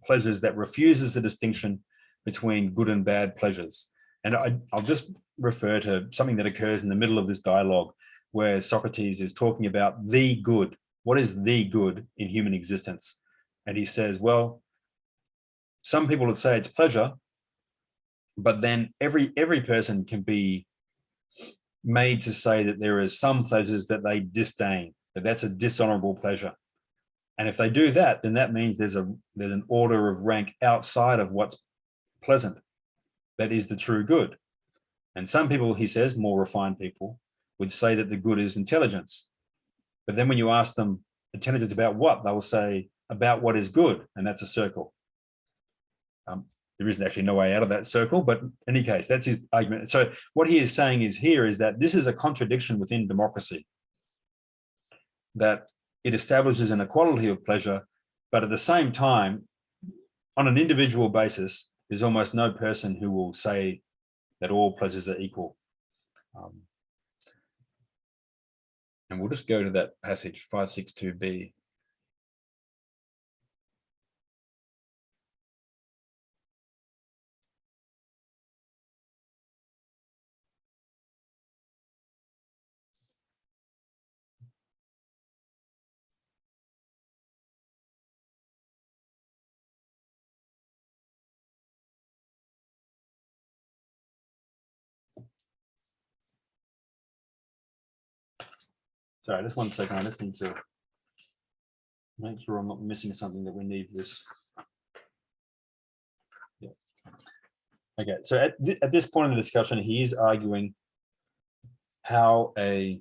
pleasures that refuses the distinction between good and bad pleasures. And I'll just refer to something that occurs in the middle of this dialogue, where Socrates is talking about the good. What is the good in human existence? And he says, well, some people would say it's pleasure, but then every person can be made to say that there is some pleasures that they disdain, that that's a dishonorable pleasure. And if they do that, then that means there's an order of rank outside of what's pleasant. That is the true good. And some people, he says, more refined people, would say that the good is intelligence. But then when you ask them intelligence about what, they will say about what is good, and that's a circle. There isn't actually no way out of that circle, but in any case, that's his argument. So what he is saying is that this is a contradiction within democracy, that it establishes an equality of pleasure, but at the same time, on an individual basis, there's almost no person who will say that all pleasures are equal. And we'll just go to that passage, 562b. Sorry, just 1 second. I just need to make sure I'm not missing something that we need this. Yeah. Okay, so at this point in the discussion, he is arguing how a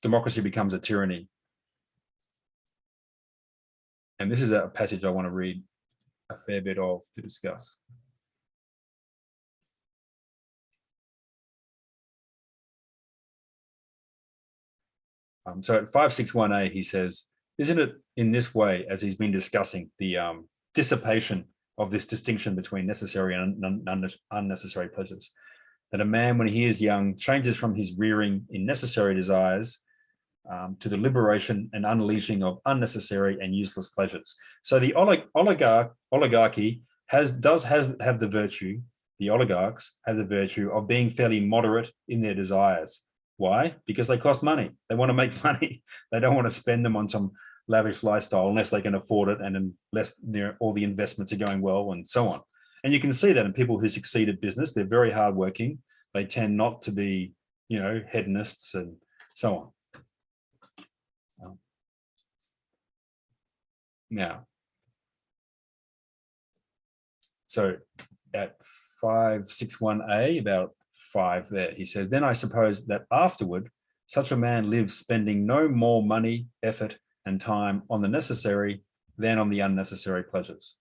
democracy becomes a tyranny. And this is a passage I want to read a fair bit of to discuss. So at 561a, he says, isn't it in this way, as he's been discussing, the dissipation of this distinction between necessary and unnecessary pleasures, that a man, when he is young, changes from his rearing in necessary desires to the liberation and unleashing of unnecessary and useless pleasures. So the oligarchy does have the virtue, the oligarchs have the virtue of being fairly moderate in their desires. Why? Because they cost money. They want to make money. They don't want to spend them on some lavish lifestyle unless they can afford it, and unless all the investments are going well, and so on. And you can see that in people who succeed at business. They're very hardworking. They tend not to be, hedonists and so on. Now, so at 561A, about 5 there, he says, then I suppose that afterward, such a man lives spending no more money, effort, and time on the necessary than on the unnecessary pleasures.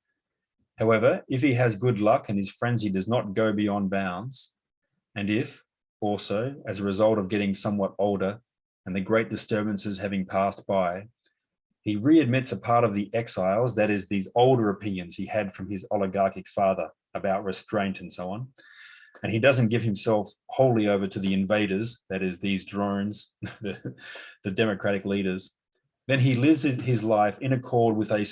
However, if he has good luck and his frenzy does not go beyond bounds, and if, also, as a result of getting somewhat older and the great disturbances having passed by, he readmits a part of the exiles, that is, these older opinions he had from his oligarchic father about restraint and so on, and he doesn't give himself wholly over to the invaders, that is, these drones, the democratic leaders, then he lives his life in accord with a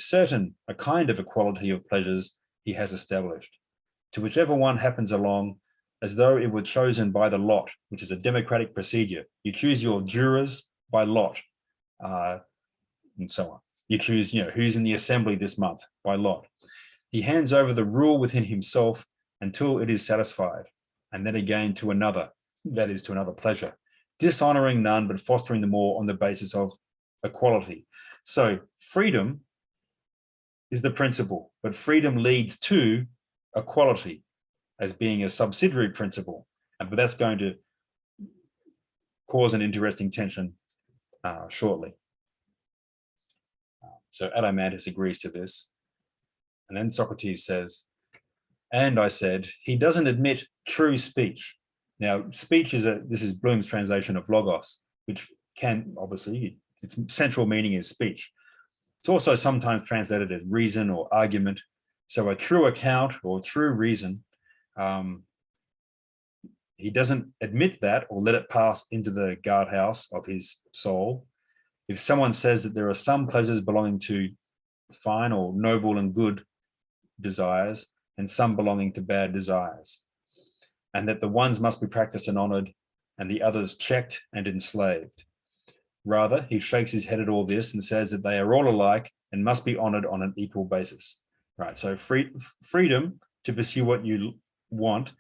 kind of equality of pleasures he has established, to whichever one happens along, as though it were chosen by the lot, which is a democratic procedure. You choose your jurors by lot, and so on. You choose, who's in the assembly this month by lot. He hands over the rule within himself until it is satisfied, and then again to another, that is, to another pleasure, dishonoring none, but fostering them all on the basis of equality. So freedom is the principle, but freedom leads to equality as being a subsidiary principle. But that's going to cause an interesting tension shortly. So Adeimantus agrees to this. And then Socrates says, and I said, he doesn't admit true speech. Now, speech this is Bloom's translation of logos, which can obviously, its central meaning is speech. It's also sometimes translated as reason or argument. So a true account or true reason, he doesn't admit that or let it pass into the guardhouse of his soul. If someone says that there are some pleasures belonging to fine or noble and good desires, and some belonging to bad desires, and that the ones must be practiced and honored, and the others checked and enslaved. Rather, he shakes his head at all this and says that they are all alike and must be honored on an equal basis. Right, so freedom to pursue what you want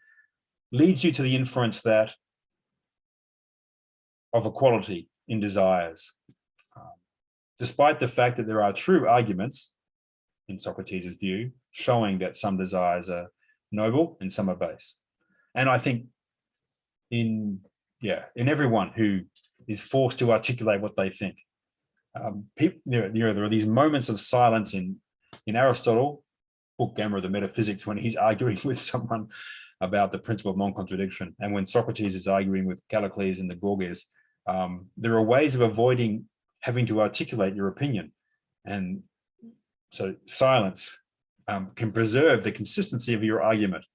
leads you to the inference that of equality in desires, despite the fact that there are true arguments, in Socrates' view, showing that some desires are noble and some are base. And I think in everyone who is forced to articulate what they think, there are these moments of silence in Aristotle, book Gamma of the Metaphysics, when he's arguing with someone about the principle of non-contradiction, and when Socrates is arguing with Callicles in the Gorgias, there are ways of avoiding having to articulate your opinion. And so silence can preserve the consistency of your argument.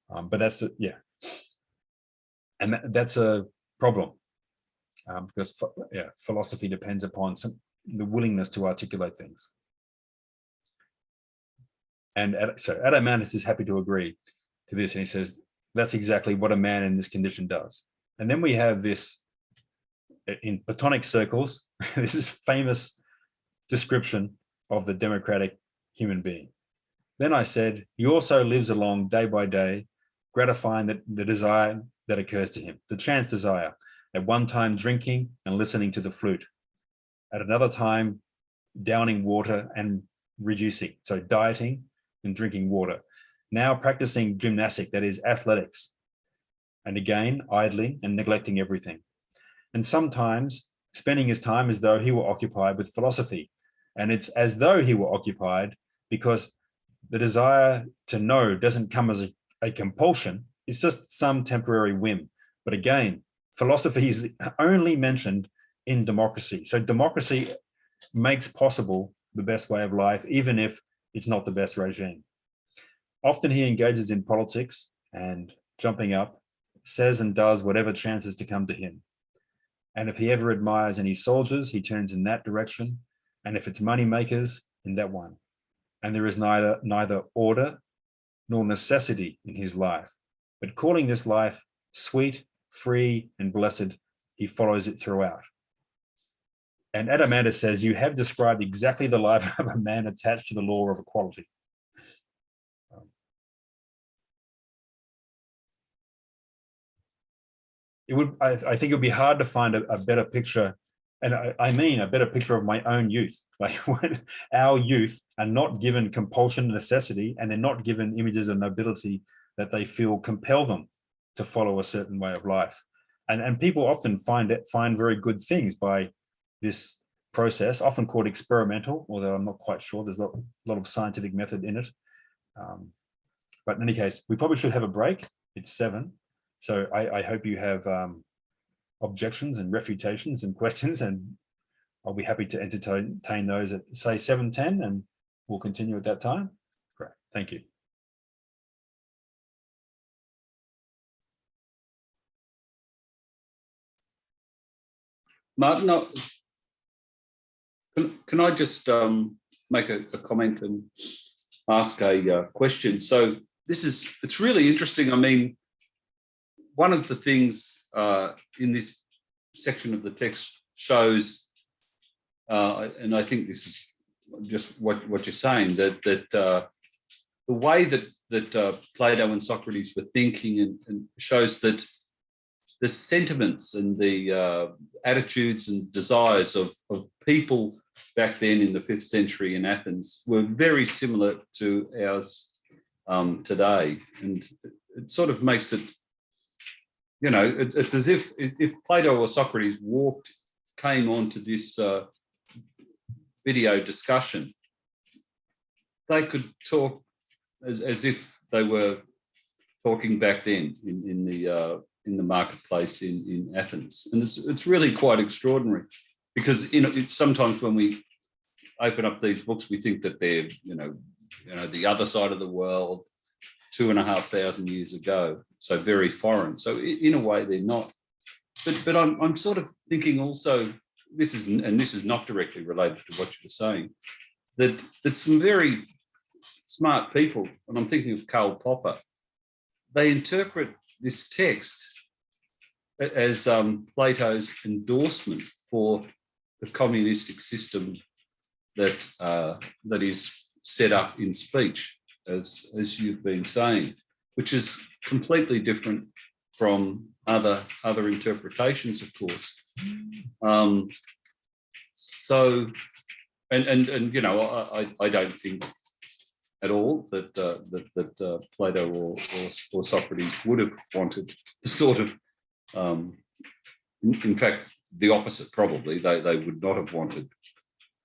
But that's and that's a problem, because philosophy depends upon the willingness to articulate things. And so Adeimantus is happy to agree to this, and he says that's exactly what a man in this condition does. And then we have this in Platonic circles, this is famous description of the democratic human being. Then I said, he also lives along day by day, gratifying the desire that occurs to him, the chance desire, at one time drinking and listening to the flute, at another time downing water and reducing, so dieting and drinking water, now practicing gymnastic, that is athletics, and again idling and neglecting everything, and sometimes spending his time as though he were occupied with philosophy. And it's as though he were occupied because the desire to know doesn't come as a compulsion. It's just some temporary whim. But again, philosophy is only mentioned in democracy. So democracy makes possible the best way of life, even if it's not the best regime. Often he engages in politics and jumping up, says and does whatever chances to come to him. And if he ever admires any soldiers, he turns in that direction. And if it's money makers, in that one. And there is neither order nor necessity in his life. But calling this life sweet, free, and blessed, he follows it throughout. And Adeimantus says, you have described exactly the life of a man attached to the law of equality. It would, I think it would be hard to find a better picture. And I mean a better picture of my own youth. Like when our youth are not given compulsion and necessity, and they're not given images of nobility that they feel compel them to follow a certain way of life. And people often find very good things by this process, often called experimental, although I'm not quite sure. There's a lot of scientific method in it. But in any case, we probably should have a break. It's 7. So I hope you have objections and refutations and questions, and I'll be happy to entertain those at, say, 7:10, and we'll continue at that time. Great, thank you.
Martin, can I just make a comment and ask a question? So it's really interesting. I mean, one of the things in this section of the text shows, and I think this is just what you're saying, that the way that Plato and Socrates were thinking and shows that the sentiments and the attitudes and desires of people back then in the 5th century in Athens were very similar to ours today. And it sort of makes it, you know, it's as if Plato or Socrates came on to this video discussion, they could talk as if they were talking back then in the marketplace in Athens. And it's really quite extraordinary, because sometimes when we open up these books, we think that they're the other side of the world, 2,500 years ago, so very foreign. So in a way they're not. But I'm sort of thinking also, this is not directly related to what you were saying, that some very smart people, and I'm thinking of Karl Popper, they interpret this text as Plato's endorsement for the communistic system that is set up in speech, as you've been saying, which is completely different from other interpretations, of course. So, and you know, I don't think at all that Plato or Socrates would have wanted sort of, in fact, the opposite probably. They would not have wanted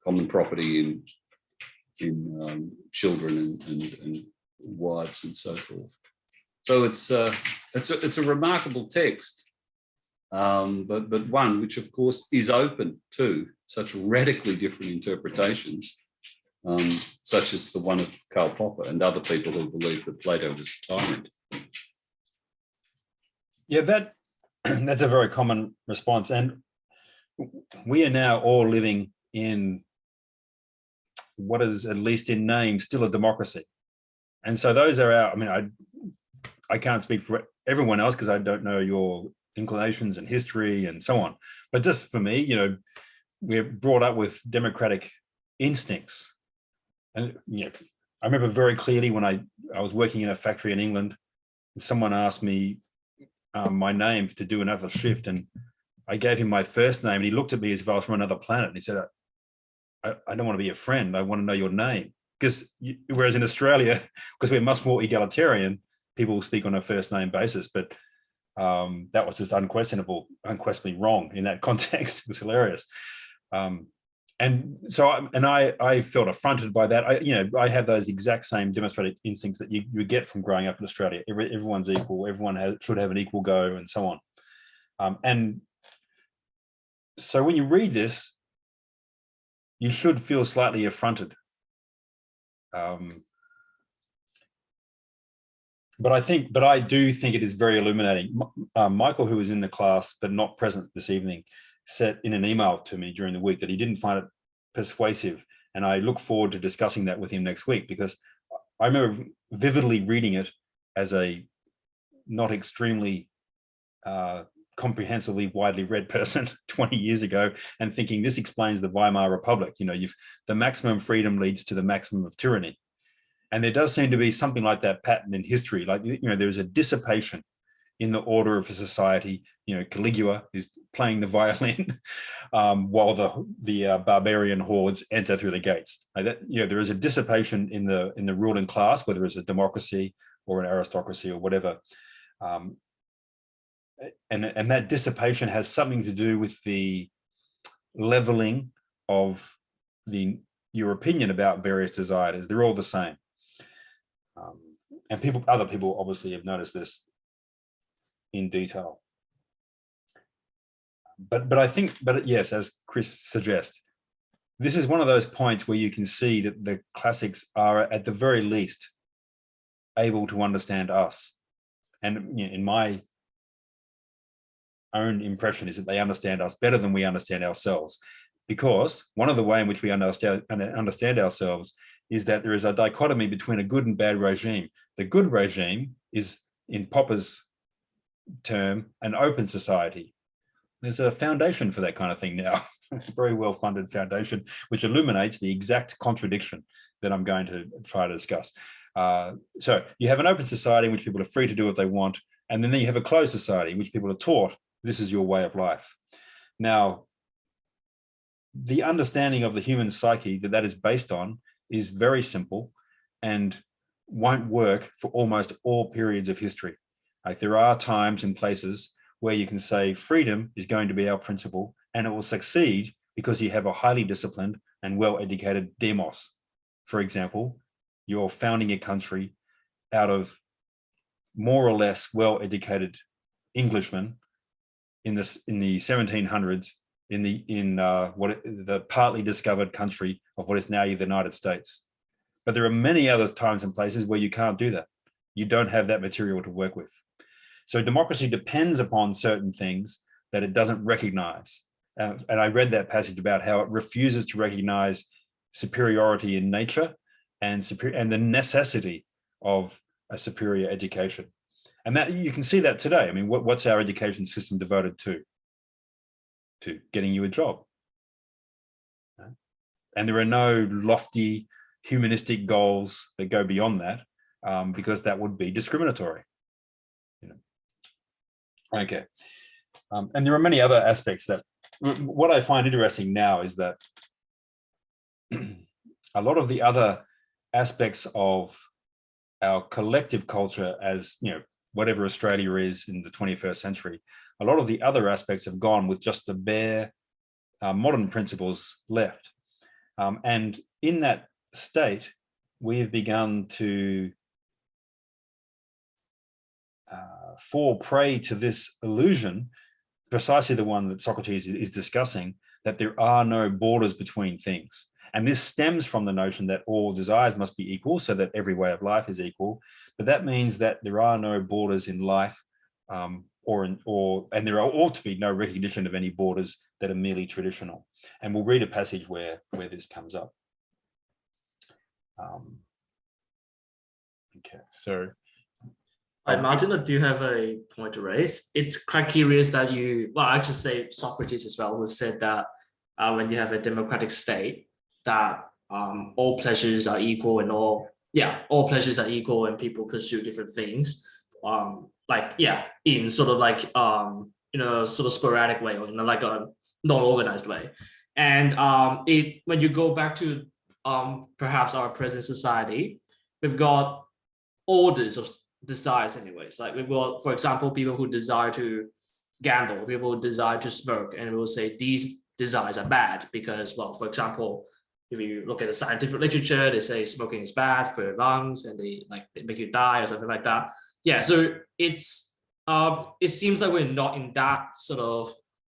common property in children and wives and so forth. So it's a remarkable text, but one which, of course, is open to such radically different interpretations, such as the one of Karl Popper and other people who believe that Plato was a tyrant.
Yeah, that's a very common response, and we are now all living in what is, at least in name, still a democracy. And so those are our, I mean, I can't speak for everyone else because I don't know your inclinations and history and so on. But just for me, you know, we're brought up with democratic instincts. And you know, I remember very clearly when I was working in a factory in England, and someone asked me my name to do another shift, and I gave him my first name, and he looked at me as if I was from another planet, and he said, I don't want to be a friend, I want to know your name. Because whereas in Australia, because we're much more egalitarian, people will speak on a first name basis, but that was just unquestionably wrong in that context. It was hilarious. And so I felt affronted by that. I have those exact same demonstrated instincts that you get from growing up in Australia. Everyone's equal, everyone should have an equal go, and so on. And so when you read this, you should feel slightly affronted. But I do think it is very illuminating. Michael, who was in the class but not present this evening, said in an email to me during the week that he didn't find it persuasive, and I look forward to discussing that with him next week, because I remember vividly reading it as a not extremely comprehensively widely read person 20 years ago and thinking this explains the Weimar Republic. The maximum freedom leads to the maximum of tyranny. And there does seem to be something like that pattern in history. Like, there's a dissipation in the order of a society. Caligula is playing the violin while the barbarian hordes enter through the gates. There is a dissipation in the ruling class, whether it's a democracy or an aristocracy or whatever. And that dissipation has something to do with the leveling of your opinion about various desires. They're all the same. And other people obviously have noticed this in detail. But yes, as Chris suggests, this is one of those points where you can see that the classics are at the very least able to understand us. And in my own impression is that they understand us better than we understand ourselves, because one of the ways in which we understand ourselves is that there is a dichotomy between a good and bad regime. The good regime is, in Popper's term, an open society. There's a foundation for that kind of thing now, a very well-funded foundation, which illuminates the exact contradiction that I'm going to try to discuss. So you have an open society in which people are free to do what they want, and then you have a closed society in which people are taught this is your way of life. Now, the understanding of the human psyche that is based on is very simple and won't work for almost all periods of history. Like, there are times and places where you can say freedom is going to be our principle, and it will succeed because you have a highly disciplined and well-educated demos. For example, you're founding a country out of more or less well-educated Englishmen in the 1700s in the partly discovered country of what is now the United States. But there are many other times and places where you can't do that. You don't have that material to work with. So democracy depends upon certain things that it doesn't recognize. And I read that passage about how it refuses to recognize superiority in nature and the necessity of a superior education. And that you can see that today. I mean, what's our education system devoted to? To getting you a job. And there are no lofty humanistic goals that go beyond that, because that would be discriminatory. Okay. And there are many other aspects that, what I find interesting now is that a lot of the other aspects of our collective culture, as whatever Australia is in the 21st century, a lot of the other aspects have gone with just the bare modern principles left. And in that state, we've begun to fall prey to this illusion, precisely the one that Socrates is discussing, that there are no borders between things. And this stems from the notion that all desires must be equal, so that every way of life is equal. But that means that there are no borders in life, and there ought to be no recognition of any borders that are merely traditional. And we'll read a passage where this comes up. Okay, so.
Martin, I do have a point to raise. It's quite curious that I should say Socrates as well, who said that when you have a democratic state, that all pleasures are equal and all pleasures are equal and people pursue different things. In sort of like, sort of sporadic way, or like a non-organized way. And when you go back to perhaps our present society, we've got orders of desires anyways. Like we've got, for example, people who desire to gamble, people who desire to smoke, and we will say these desires are bad because, well, for example, if you look at the scientific literature, they say smoking is bad for your lungs and they make you die or something like that. Yeah, so it seems like we're not in that sort of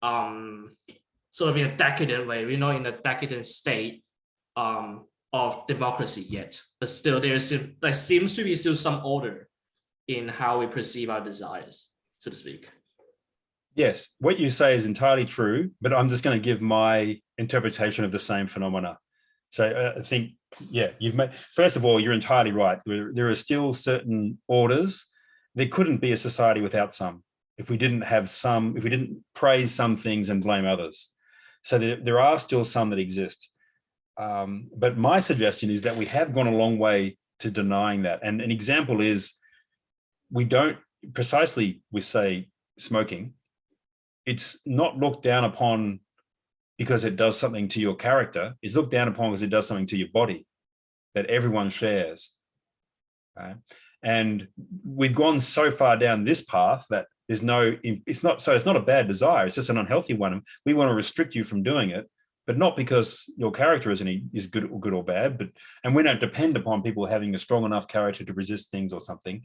in a decadent way. We're not in a decadent state of democracy yet, but still there seems to be still some order in how we perceive our desires, so to speak.
Yes, what you say is entirely true, but I'm just going to give my interpretation of the same phenomena. So I think, first of all, you're entirely right. There are still certain orders. There couldn't be a society without some. if we didn't praise some things and blame others. So there are still some that exist. But my suggestion is that we have gone a long way to denying that. And an example is, we don't, precisely with, say, smoking, it's not looked down upon because it does something to your character. It's looked down upon because it does something to your body that everyone shares. Right? And we've gone so far down this path that it's not a bad desire. It's just an unhealthy one. We want to restrict you from doing it, but not because your character is good or bad, and we don't depend upon people having a strong enough character to resist things or something.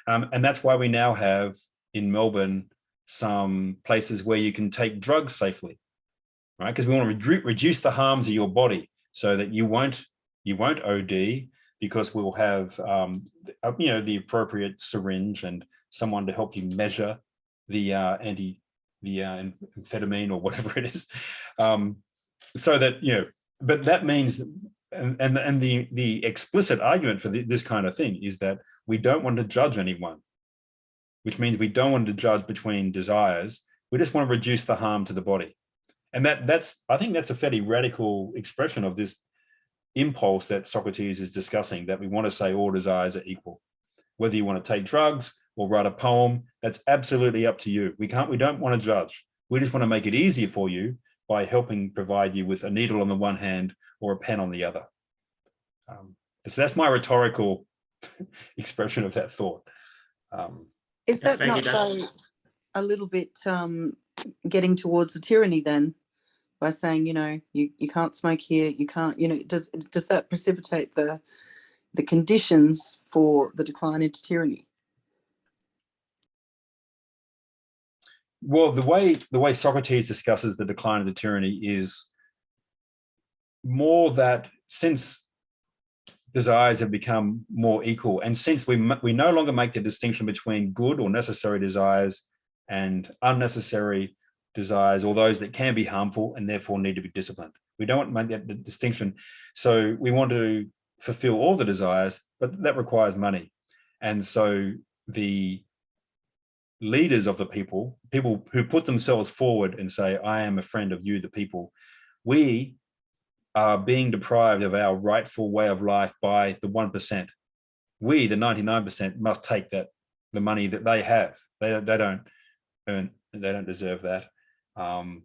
And that's why we now have in Melbourne some places where you can take drugs safely, right? Because we want to reduce the harms of your body so that you won't OD, because we'll have the appropriate syringe and someone to help you measure the amphetamine or whatever it is, so that But that means, and the explicit argument for this kind of thing is that we don't want to judge anyone, which means we don't want to judge between desires. We just want to reduce the harm to the body, and I think that's a fairly radical expression of this impulse that Socrates is discussing, that we want to say all desires are equal. Whether you want to take drugs or write a poem, that's absolutely up to you. We don't want to judge. We just want to make it easier for you by helping provide you with a needle on the one hand or a pen on the other. So that's my rhetorical expression of that thought.
Is that not though a little bit getting towards the tyranny then? By saying, you can't smoke here, you can't, does that precipitate the conditions for the decline into tyranny?
Well, the way Socrates discusses the decline of the tyranny is more that since desires have become more equal, and since we no longer make the distinction between good or necessary desires and unnecessary desires, or those that can be harmful and therefore need to be disciplined. We don't make that distinction. So we want to fulfill all the desires, but that requires money. And so the leaders of the people who put themselves forward and say, I am a friend of you, the people, we are being deprived of our rightful way of life by the 1%. We, the 99%, must take the money that they have. They don't deserve that. And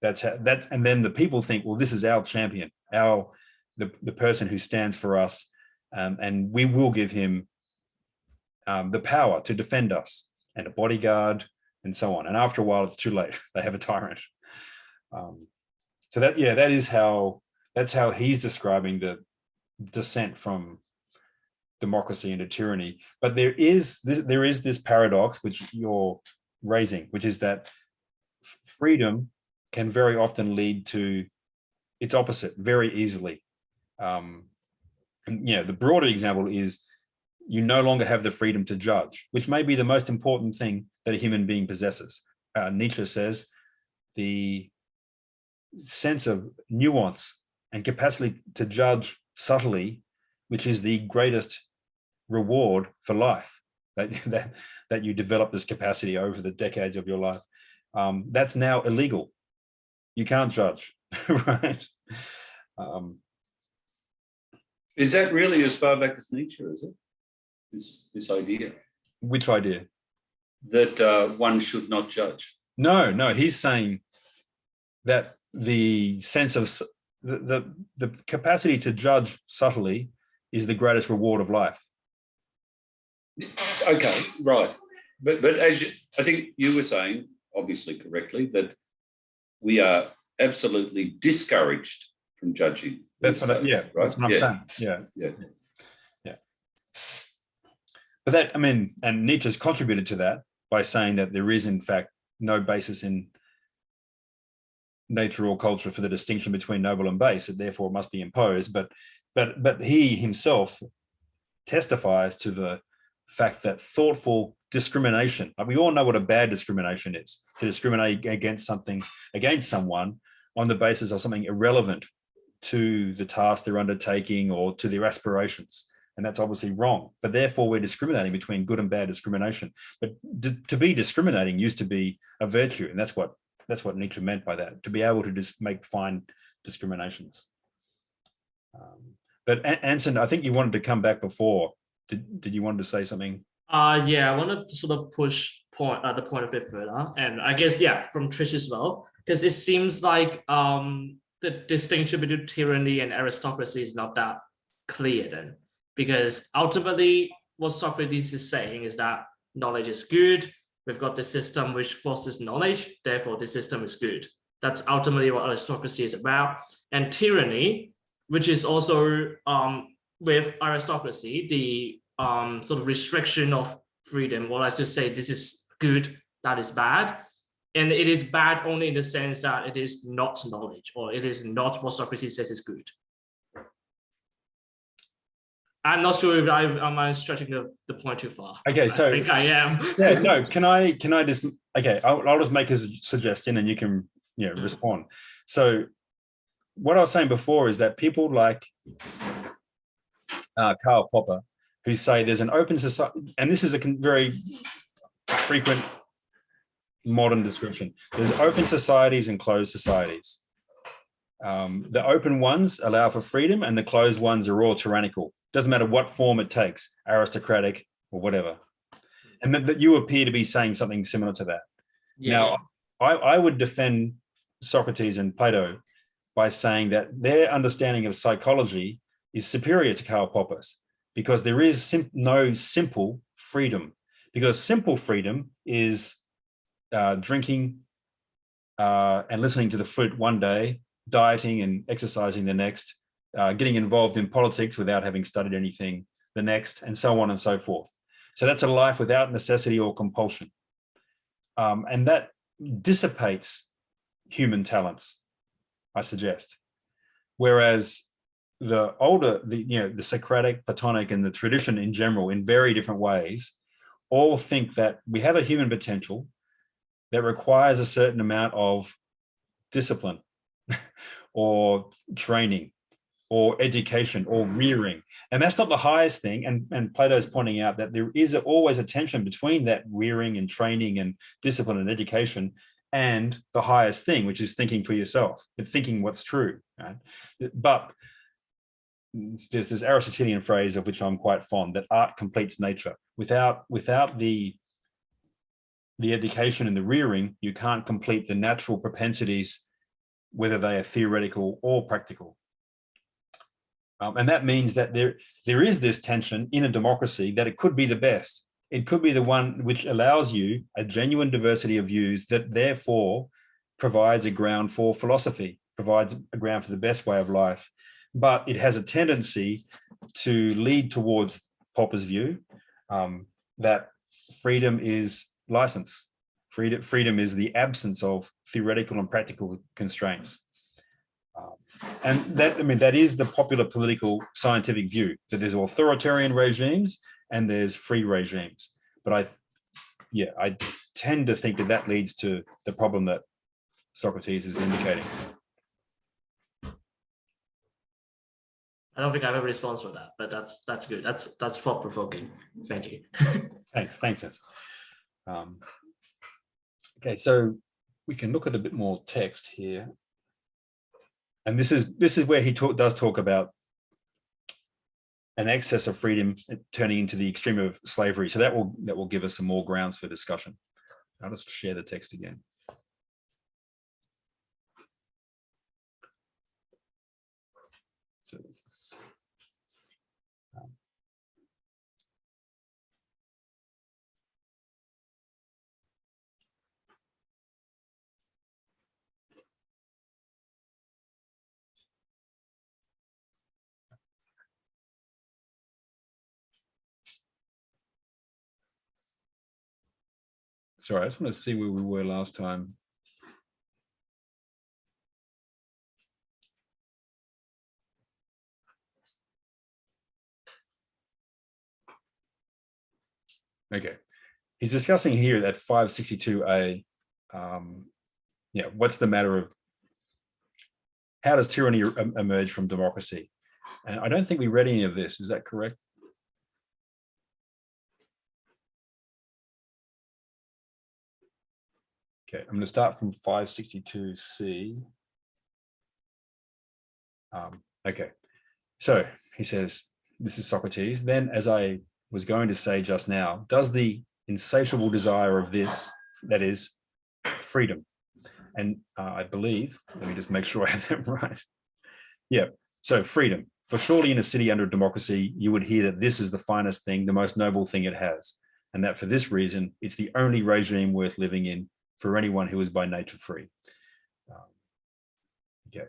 and then the people think, well, this is our champion, the person who stands for us, and we will give him the power to defend us and a bodyguard and so on. And after a while, it's too late. They have a tyrant. So that's how he's describing the descent from democracy into tyranny. But there is this paradox which you're raising, which is that freedom can very often lead to its opposite very easily. The broader example is you no longer have the freedom to judge, which may be the most important thing that a human being possesses. Nietzsche says the sense of nuance and capacity to judge subtly, which is the greatest reward for life, that you develop this capacity over the decades of your life. That's now illegal. You can't judge, right?
Is that really as far back as Nietzsche, is it? This idea?
Which idea?
That one should not judge.
No, he's saying that the sense of the capacity to judge subtly is the greatest reward of life.
Okay, right. But I think you were saying, obviously correctly, that we are absolutely discouraged from judging.
That's what I'm saying. Yeah. But and Nietzsche's contributed to that by saying that there is in fact no basis in nature or culture for the distinction between noble and base, and therefore it must be imposed. But he himself testifies to the fact that thoughtful discrimination, we all know what a bad discrimination is, to discriminate against someone on the basis of something irrelevant to the task they're undertaking or to their aspirations. and that's obviously wrong. But therefore, we're discriminating between good and bad discrimination. But to be discriminating used to be a virtue, and that's what Nietzsche meant by that. To be able to just make fine discriminations. But Anson, I think you wanted to come back before. Did you want to say something?
Yeah, I want to sort of push the point a bit further, and I guess from Trish as well, because it seems like the distinction between tyranny and aristocracy is not that clear then, because ultimately what Socrates is saying is that knowledge is good. We've got the system which fosters knowledge, therefore the system is good. That's ultimately what aristocracy is about. And tyranny, which is also with aristocracy, the sort of restriction of freedom, or let's just say this is good, that is bad. And it is bad only in the sense that it is not knowledge, or it is not what Socrates says is good. I'm not sure if I'm stretching the point too far.
Okay, so
I think I am.
Yeah, no. Can I just? Okay, I'll just make a suggestion, and you can respond. So, what I was saying before is that people like Karl Popper, who say there's an open society, and this is a very frequent modern description. There's open societies and closed societies. The open ones allow for freedom, and the closed ones are all tyrannical. Doesn't matter what form it takes, aristocratic or whatever. And that you appear to be saying something similar to that. Now, I would defend Socrates and Plato by saying that their understanding of psychology is superior to Karl Popper's, because there is no simple freedom. Because simple freedom is drinking and listening to the flute one day, dieting and exercising the next, getting involved in politics without having studied anything the next, and so on and so forth. So that's a life without necessity or compulsion. And that dissipates human talents, I suggest. Whereas the older, the Socratic, Platonic, and the tradition in general, in very different ways, all think that we have a human potential that requires a certain amount of discipline or training or education or rearing. And that's not the highest thing. And Plato's pointing out that there is always a tension between that rearing and training and discipline and education and the highest thing, which is thinking for yourself and thinking what's true. Right? But there's this Aristotelian phrase of which I'm quite fond, that art completes nature. Without the education and the rearing, you can't complete the natural propensities, whether they are theoretical or practical. And that means that there is this tension in a democracy, that it could be the best. It could be the one which allows you a genuine diversity of views, that therefore provides a ground for philosophy, provides a ground for the best way of life. But it has a tendency to lead towards Popper's view, that freedom is license. Freedom is the absence of theoretical and practical constraints. And that is the popular political scientific view, that there's authoritarian regimes and there's free regimes. But I tend to think that leads to the problem that Socrates is indicating.
I don't think I have a response for that, but that's good. That's thought provoking. Thank you.
Thanks. Okay, so we can look at a bit more text here. And this is where he does talk about an excess of freedom turning into the extreme of slavery. So that will give us some more grounds for discussion. I'll just share the text again. So this is sorry, I just want to see where we were last time. Okay, he's discussing here at 562A, what's the matter of how does tyranny emerge from democracy? And I don't think we read any of this. Is that correct? Okay, I'm going to start from 562C. Okay, so he says, this is Socrates. Then, as I was going to say just now, does the insatiable desire of this, that is, freedom, and I believe, let me just make sure I have that right. Yeah, so freedom. For surely in a city under democracy, you would hear that this is the finest thing, the most noble thing it has, and that for this reason, it's the only regime worth living in for anyone who is by nature free. Okay.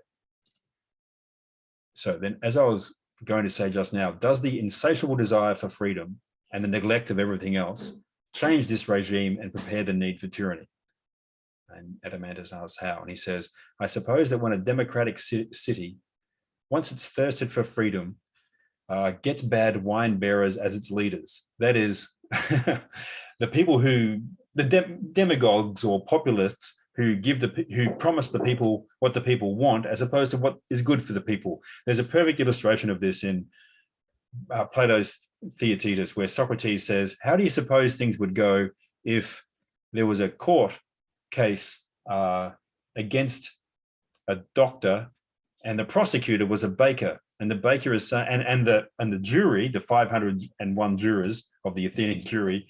So then, as I was going to say just now, does the insatiable desire for freedom and the neglect of everything else change this regime and prepare the need for tyranny? And Adeimantus asks how, and he says, I suppose that when a democratic city, once it's thirsted for freedom, gets bad wine bearers as its leaders, that is, the people who, the demagogues or populists who promise the people what the people want as opposed to what is good for the people. There's a perfect illustration of this in Plato's Theaetetus, where Socrates says, how do you suppose things would go if there was a court case against a doctor and the prosecutor was a baker, and the baker is saying, and the jury, the 501 jurors of the Athenian jury,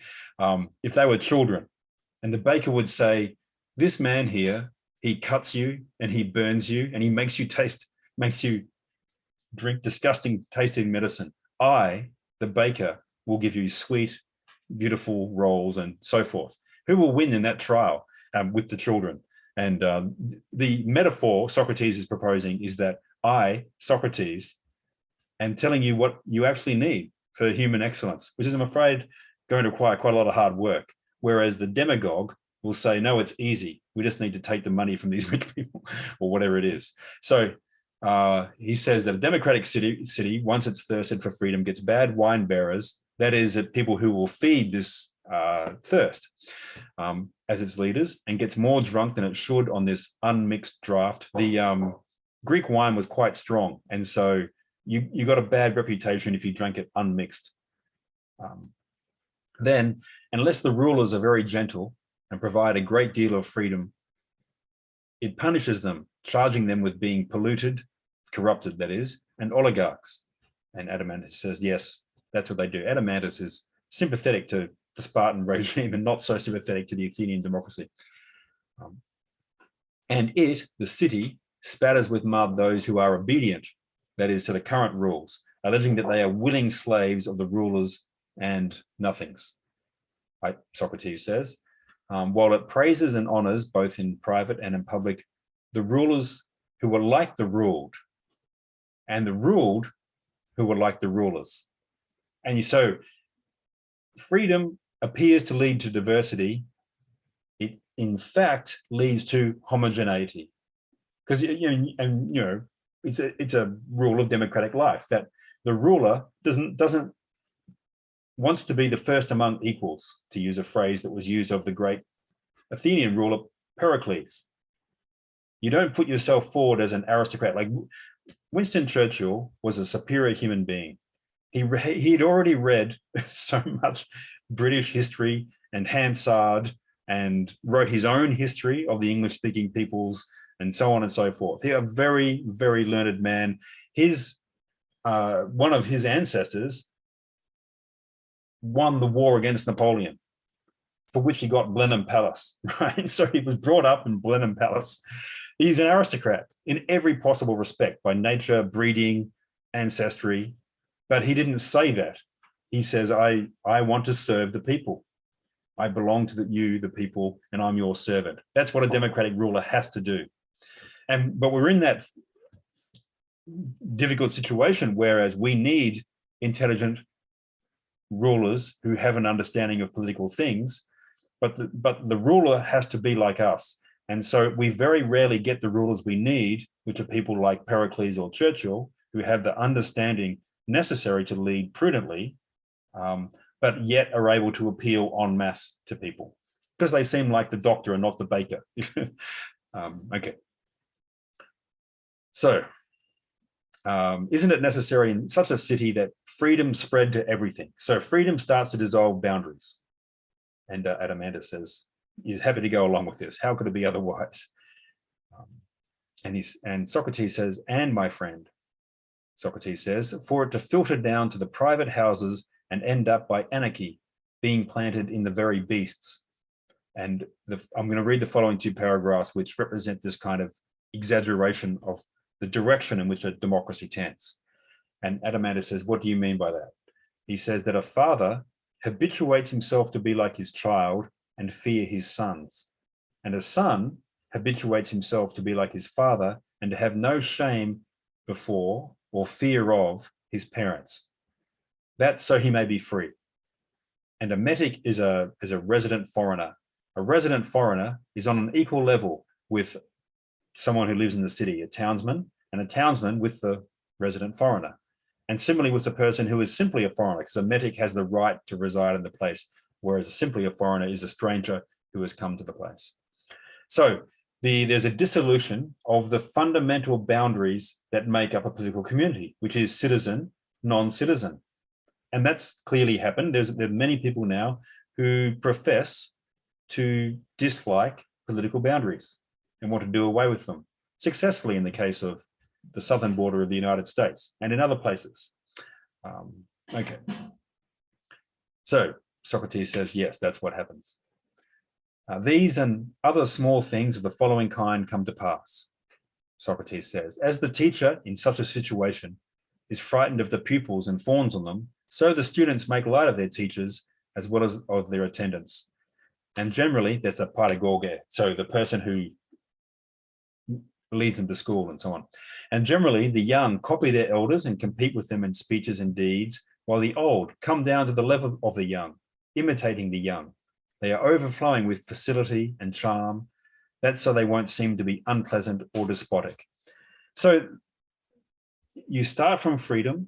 if they were children, and the baker would say, this man here, he cuts you and he burns you and he makes you drink disgusting tasting medicine. I, the baker, will give you sweet, beautiful rolls and so forth. Who will win in that trial with the children? And the metaphor Socrates is proposing is that I, Socrates, am telling you what you actually need for human excellence, which is, I'm afraid, going to require quite a lot of hard work. Whereas the demagogue will say, no, it's easy. We just need to take the money from these rich people or whatever it is. So he says that a democratic city, once it's thirsted for freedom, gets bad wine bearers, that is, that people who will feed this thirst as its leaders, and gets more drunk than it should on this unmixed draft. The Greek wine was quite strong, and so you got a bad reputation if you drank it unmixed. Then, unless the rulers are very gentle and provide a great deal of freedom, it punishes them, charging them with being polluted, corrupted, that is, and oligarchs. And Adeimantus says, yes, that's what they do. Adeimantus is sympathetic to the Spartan regime and not so sympathetic to the Athenian democracy. And it, the city, spatters with mud those who are obedient, that is, to the current rules, alleging that they are willing slaves of the rulers and nothings. Socrates says, while it praises and honors, both in private and in public, the rulers who were like the ruled, and the ruled who were like the rulers. And so freedom appears to lead to diversity. It, in fact, leads to homogeneity. Because, it's a rule of democratic life that the ruler doesn't wants to be the first among equals, to use a phrase that was used of the great Athenian ruler Pericles. You don't put yourself forward as an aristocrat. Like Winston Churchill was a superior human being. He'd already read so much British history and Hansard, and wrote his own history of the English-speaking peoples, and so on and so forth. He's a very, very learned man. One of his ancestors won the war against Napoleon, for which he got Blenheim Palace, right? So he was brought up in Blenheim Palace. He's an aristocrat in every possible respect, by nature, breeding, ancestry, but he didn't say that. He says, I want to serve the people. I belong to you, the people, and I'm your servant. That's what a democratic ruler has to do. But we're in that difficult situation, whereas we need intelligent rulers who have an understanding of political things, but the ruler has to be like us. And so we very rarely get the rulers we need, which are people like Pericles or Churchill, who have the understanding necessary to lead prudently, but yet are able to appeal en masse to people, because they seem like the doctor and not the baker. Okay. So, isn't it necessary in such a city that freedom spread to everything? So freedom starts to dissolve boundaries. And Adeimantus says, is happy to go along with this. How could it be otherwise? And Socrates says, and my friend, Socrates says, for it to filter down to the private houses and end up by anarchy being planted in the very beasts. And I'm going to read the following 2 paragraphs, which represent this kind of exaggeration of the direction in which a democracy tends. And Adeimantus says, what do you mean by that? He says that a father habituates himself to be like his child and fear his sons. And a son habituates himself to be like his father and to have no shame before or fear of his parents. That's so he may be free. And a metic is a resident foreigner. A resident foreigner is on an equal level with someone who lives in the city, a townsman, and a townsman with the resident foreigner. And similarly with the person who is simply a foreigner, because a metic has the right to reside in the place, whereas simply a foreigner is a stranger who has come to the place. So there's a dissolution of the fundamental boundaries that make up a political community, which is citizen, non-citizen. And that's clearly happened. There are many people now who profess to dislike political boundaries and want to do away with them, successfully in the case of the southern border of the United States and in other places. Okay. So Socrates says, yes, that's what happens. These and other small things of the following kind come to pass. Socrates says, as the teacher in such a situation is frightened of the pupils and fawns on them, so the students make light of their teachers as well as of their attendants. And generally, there's a pedagogue, so the person who leads them to school and so on. And generally, the young copy their elders and compete with them in speeches and deeds, while the old come down to the level of the young, imitating the young. They are overflowing with facility and charm. That's so they won't seem to be unpleasant or despotic. So you start from freedom,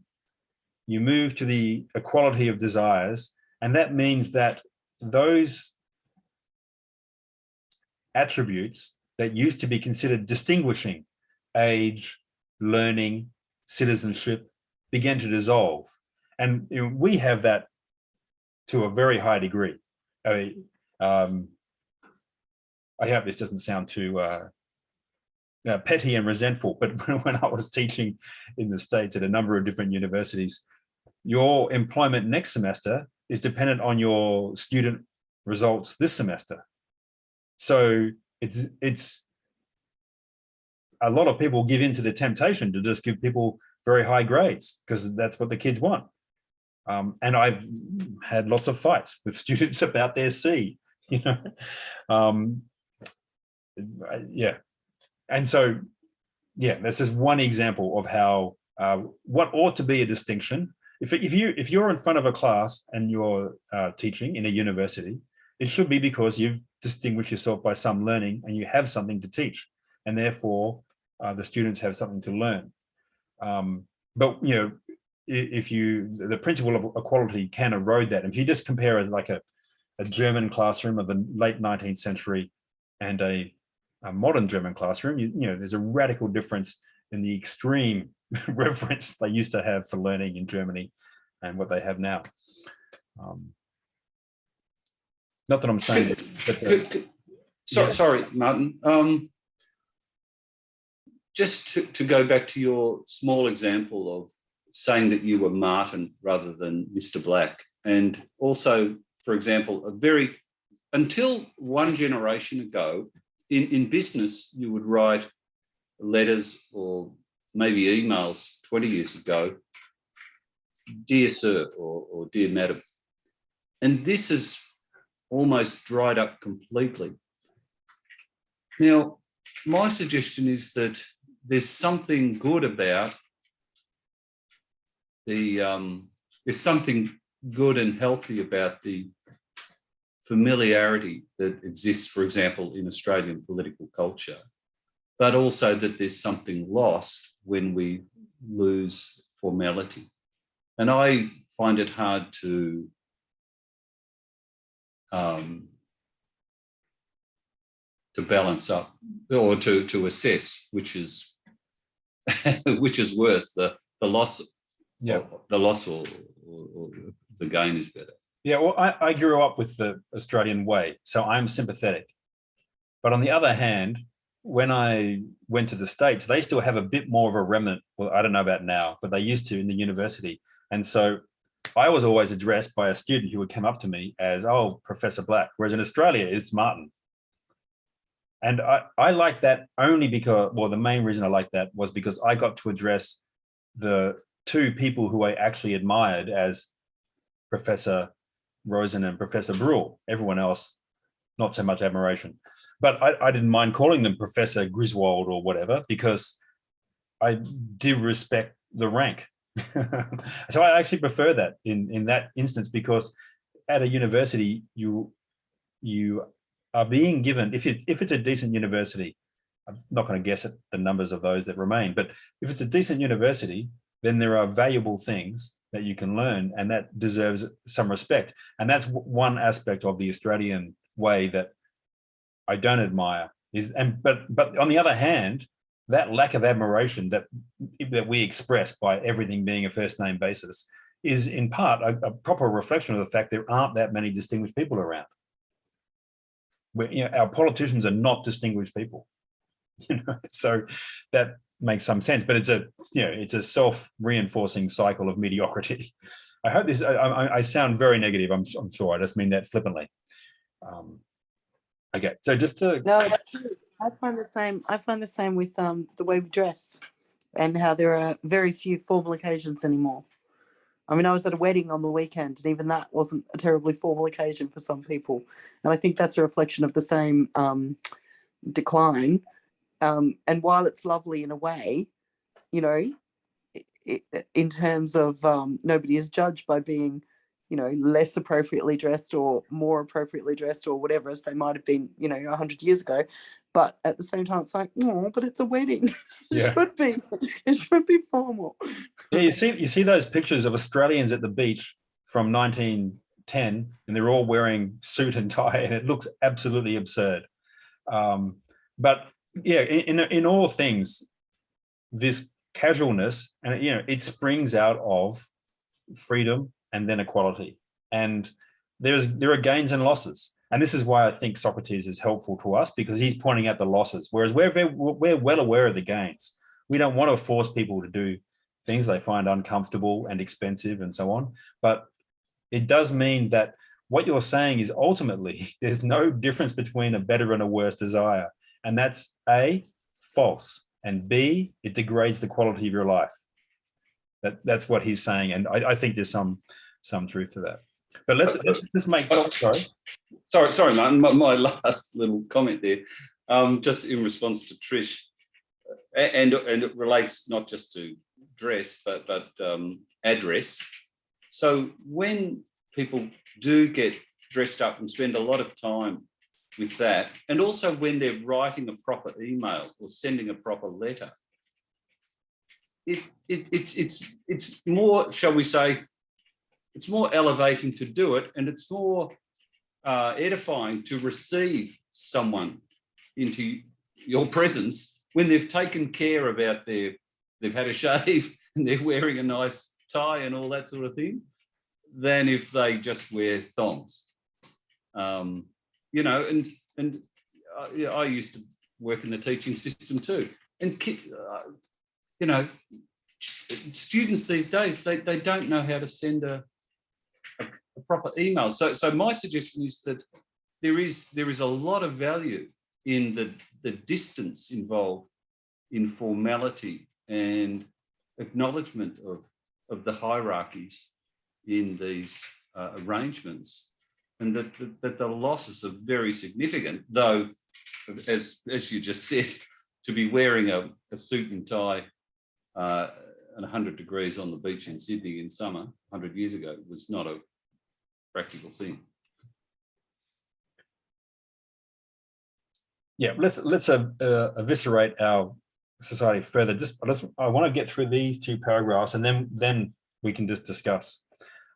you move to the equality of desires, and that means that those attributes that used to be considered distinguishing, age, learning, citizenship, began to dissolve. And we have that to a very high degree. I hope this doesn't sound too petty and resentful, but when I was teaching in the States at a number of different universities, your employment next semester is dependent on your student results this semester. So it's a lot of people give in to the temptation to just give people very high grades because that's what the kids want. And I've had lots of fights with students about their C, you know. Yeah. And so, yeah, this is one example of how what ought to be a distinction. If you're in front of a class and you're teaching in a university, it should be because you've distinguished yourself by some learning and you have something to teach, and therefore the students have something to learn. But you know, the principle of equality can erode that. If you just compare it like a German classroom of the late 19th century and a modern German classroom, you know, there's a radical difference in the extreme reverence they used to have for learning in Germany and what they have now. Not that I'm saying that
sorry, Martin. Just to go back to your small example of saying that you were Martin rather than Mr. Black, and also, for example, until one generation ago, in business, you would write letters or maybe emails 20 years ago, dear sir or dear madam. And this has almost dried up completely. Now, my suggestion is that there's something good about there's something good and healthy about the familiarity that exists, for example, in Australian political culture, but also that there's something lost when we lose formality. And I find it hard to balance up or to assess which is which is worse, the loss.
Yeah,
the loss or the gain is better.
Yeah, well, I grew up with the Australian way, so I'm sympathetic. But on the other hand, when I went to the States, they still have a bit more of a remnant. Well, I don't know about now, but they used to in the university. And so I was always addressed by a student who would come up to me as, oh, Professor Black, whereas in Australia it's Martin. And I like that only because, well, the main reason I like that was because I got to address the two people who I actually admired as Professor Rosen and Professor Bruhl. Everyone else, not so much admiration. But I didn't mind calling them Professor Griswold or whatever, because I do respect the rank. So I actually prefer that in that instance, because at a university, you are being given, if it's a decent university, I'm not going to guess at the numbers of those that remain, but if it's a decent university, then there are valuable things that you can learn, and that deserves some respect. And that's one aspect of the Australian way that I don't admire. But on the other hand, that lack of admiration that we express by everything being a first name basis is in part a proper reflection of the fact there aren't that many distinguished people around. Our politicians are not distinguished people, so that makes some sense. But it's a self-reinforcing cycle of mediocrity. I hope this. I sound very negative. I'm sure. I just mean that flippantly. Okay, so just to
No, it's true. I find the same. I find the same with the way we dress, and how there are very few formal occasions anymore. I mean, I was at a wedding on the weekend, and even that wasn't a terribly formal occasion for some people. And I think that's a reflection of the same decline. And while it's lovely in a way, in terms of nobody is judged by being, less appropriately dressed or more appropriately dressed or whatever, as they might have been, 100 years ago. But at the same time, it's like, oh, but it's a wedding. It should be formal.
Yeah, you see those pictures of Australians at the beach from 1910, and they're all wearing suit and tie, and it looks absolutely absurd. But yeah, in all things, this casualness, and it springs out of freedom and then equality, and there are gains and losses. And this is why I think Socrates is helpful to us, because he's pointing out the losses, whereas we're well aware of the gains. We don't want to force people to do things they find uncomfortable and expensive and so on. But it does mean that what you're saying is ultimately there's no difference between a better and a worse desire. And that's A, false, and B, it degrades the quality of your life. That's what he's saying. And I think there's some truth to that. But let's just make,
Sorry, Martin, my last little comment there, just in response to Trish, and it relates not just to dress, but address. So when people do get dressed up and spend a lot of time with that, and also when they're writing a proper email or sending a proper letter, it's more, shall we say, it's more elevating to do it, and it's more edifying to receive someone into your presence when they've taken care about they've had a shave and they're wearing a nice tie and all that sort of thing, than if they just wear thongs. I used to work in the teaching system too, and students these days, they don't know how to send a proper email. So my suggestion is that there is a lot of value in the distance involved in formality and acknowledgement of the hierarchies in these arrangements, and that the losses are very significant, though, as you just said, to be wearing a suit and tie at 100 degrees on the beach in Sydney in summer 100 years ago was not a practical thing.
Yeah, let's eviscerate our society further. I want to get through these two paragraphs, and then we can just discuss.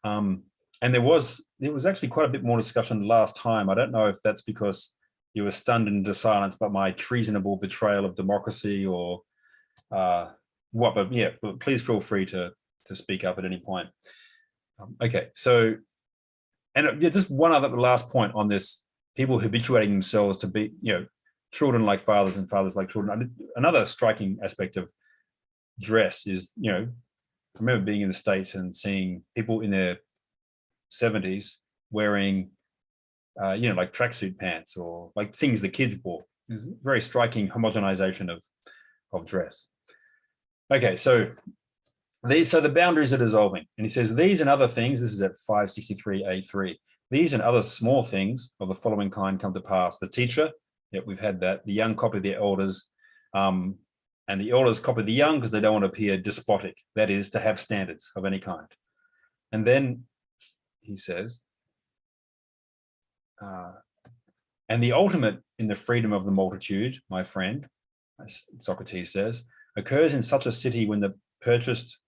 And there was actually quite a bit more discussion last time. I don't know if that's because you were stunned into silence by my treasonable betrayal of democracy or what, but yeah, please feel free to speak up at any point. Okay, so And just one other last point on this: people habituating themselves to be, children like fathers and fathers like children. Another striking aspect of dress is, I remember being in the States and seeing people in their 70s wearing, like tracksuit pants or like things the kids wore. There's a very striking homogenization of dress. Okay, so the boundaries are dissolving. And he says, these and other things, this is at 563A3, these and other small things of the following kind come to pass. The teacher, we've had that. The young copy their elders, and the elders copy the young because they don't want to appear despotic, that is, to have standards of any kind. And then he says, and the ultimate in the freedom of the multitude, my friend, as Socrates says, occurs in such a city when the purchased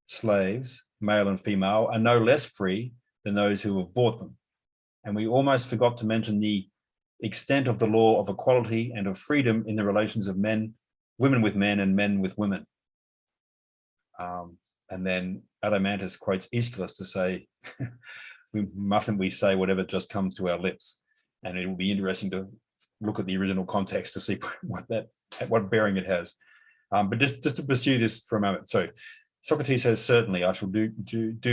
slaves, male and female, are no less free than those who have bought them. And we almost forgot to mention the extent of the law of equality and of freedom in the relations of women with men and men with women. And then Adeimantus quotes Aeschylus to say, mustn't we say whatever just comes to our lips? And it will be interesting to look at the original context to see what bearing it has. But just to pursue this for a moment. So Socrates says, certainly I shall do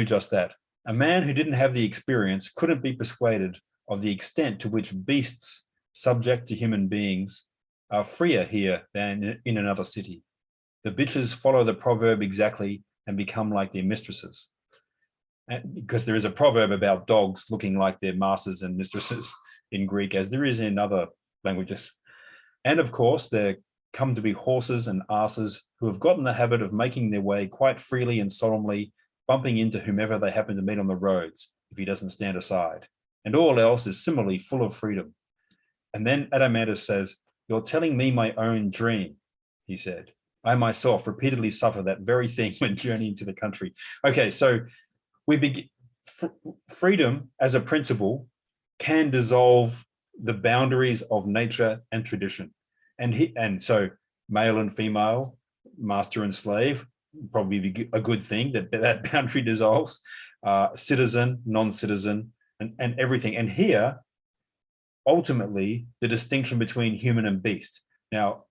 just that. A man who didn't have the experience couldn't be persuaded of the extent to which beasts subject to human beings are freer here than in another city. The bitches follow the proverb exactly and become like their mistresses. And because there is a proverb about dogs looking like their masters and mistresses in Greek, as there is in other languages. And of course, there come to be horses and asses who have gotten the habit of making their way quite freely and solemnly, bumping into whomever they happen to meet on the roads if he doesn't stand aside. And all else is similarly full of freedom. And then Adeimantus says, you're telling me my own dream, he said. I myself repeatedly suffer that very thing when journeying to the country. Okay, so we begin, freedom as a principle can dissolve the boundaries of nature and tradition. And so male and female, master and slave, probably be a good thing that boundary dissolves, citizen, non-citizen, and everything. And here, ultimately, the distinction between human and beast. Now,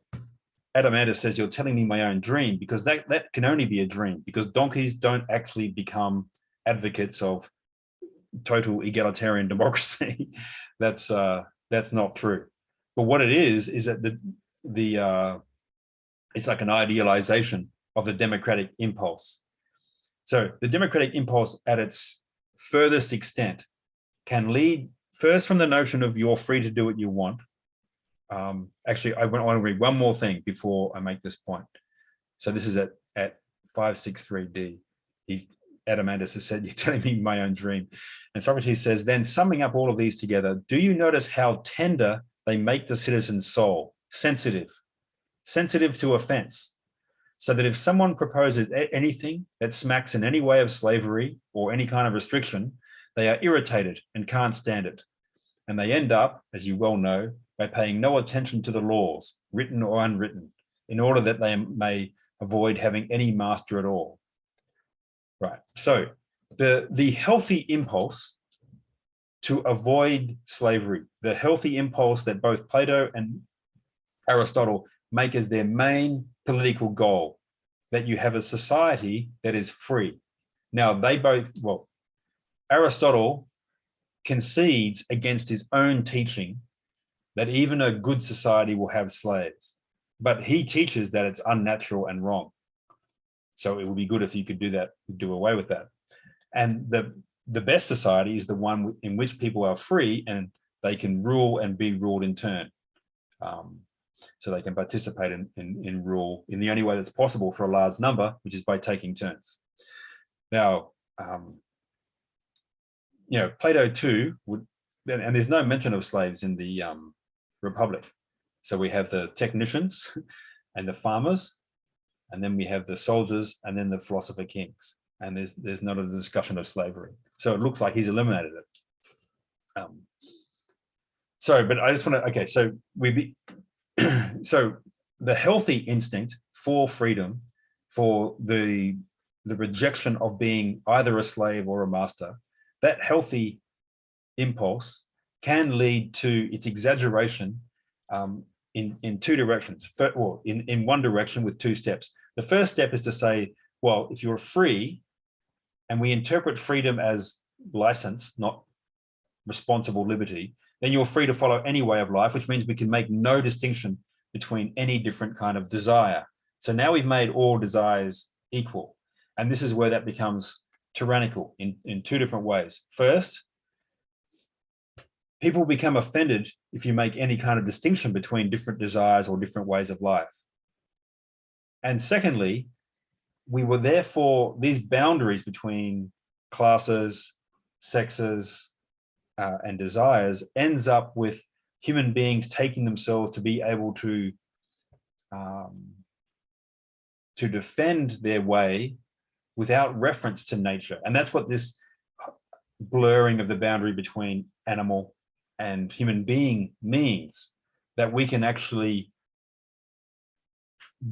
Adeimantus says, you're telling me my own dream, because that can only be a dream, because donkeys don't actually become advocates of total egalitarian democracy. That's not true. But what it is that it's like an idealization of the democratic impulse. So the democratic impulse at its furthest extent can lead first from the notion of you're free to do what you want. Actually, I want to read one more thing before I make this point. So this is at 563D. Adeimantus has said, you're telling me my own dream. And Socrates says, then summing up all of these together, do you notice how tender they make the citizen's soul, sensitive to offense, so that if someone proposes anything that smacks in any way of slavery or any kind of restriction, they are irritated and can't stand it. And they end up, as you well know, by paying no attention to the laws, written or unwritten, in order that they may avoid having any master at all. Right, so the healthy impulse to avoid slavery, the healthy impulse that both Plato and Aristotle make as their main political goal, that you have a society that is free. Now, Aristotle concedes against his own teaching that even a good society will have slaves, but he teaches that it's unnatural and wrong. So it would be good if you could do away with that. And the best society is the one in which people are free and they can rule and be ruled in turn. So they can participate in rule in the only way that's possible for a large number, which is by taking turns. Now, Plato too would, and there's no mention of slaves in the Republic. So we have the technicians and the farmers, and then we have the soldiers, and then the philosopher kings. And there's not a discussion of slavery. So it looks like he's eliminated it. But I just want to, okay, so so the healthy instinct for freedom, for the rejection of being either a slave or a master, that healthy impulse can lead to its exaggeration in two directions, or in one direction with two steps. The first step is to say, well, if you're free, and we interpret freedom as license, not responsible liberty, then you're free to follow any way of life, which means we can make no distinction between any different kind of desire. So now we've made all desires equal. And this is where that becomes tyrannical in two different ways. First, people become offended if you make any kind of distinction between different desires or different ways of life. And secondly, we were therefore, these boundaries between classes, sexes, and desires ends up with human beings taking themselves to be able to defend their way without reference to nature. And that's what this blurring of the boundary between animal and human being means, that we can actually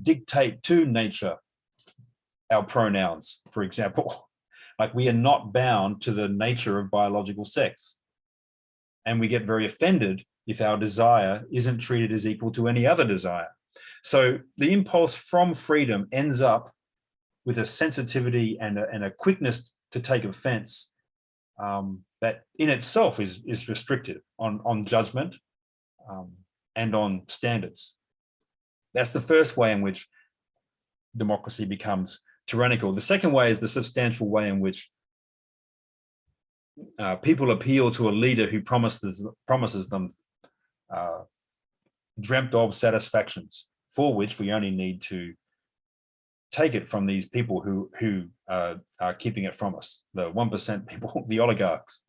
dictate to nature our pronouns, for example. Like, we are not bound to the nature of biological sex. And we get very offended if our desire isn't treated as equal to any other desire. So the impulse from freedom ends up with a sensitivity and a quickness to take offense that in itself is restrictive on judgment and on standards. That's the first way in which democracy becomes tyrannical. The second way is the substantial way in which people appeal to a leader who promises them dreamt of satisfactions, for which we only need to take it from these people who are keeping it from us, the 1% people, the oligarchs.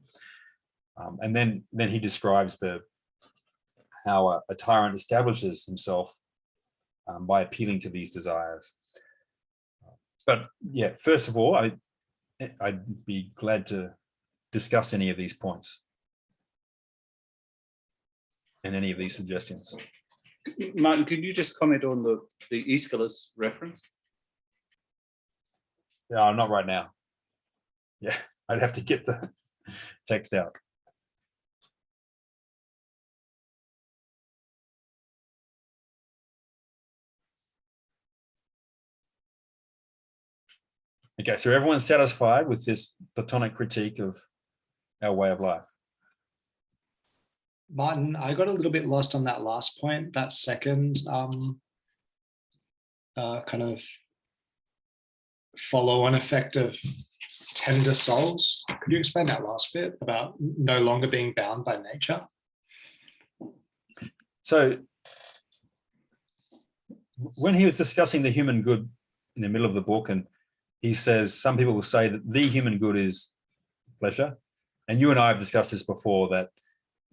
And then he describes how a tyrant establishes himself by appealing to these desires. But yeah, first of all, I'd be glad to discuss any of these points and any of these suggestions.
Martin, could you just comment on the Aeschylus reference?
No, not right now. Yeah, I'd have to get the text out. Okay, so everyone's satisfied with this Platonic critique of our way of life?
Martin, I got a little bit lost on that last point, that second kind of follow-on effect of tender souls. Could you explain that last bit about no longer being bound by nature?
So when he was discussing the human good in the middle of the book, and he says, some people will say that the human good is pleasure. And you and I have discussed this before, that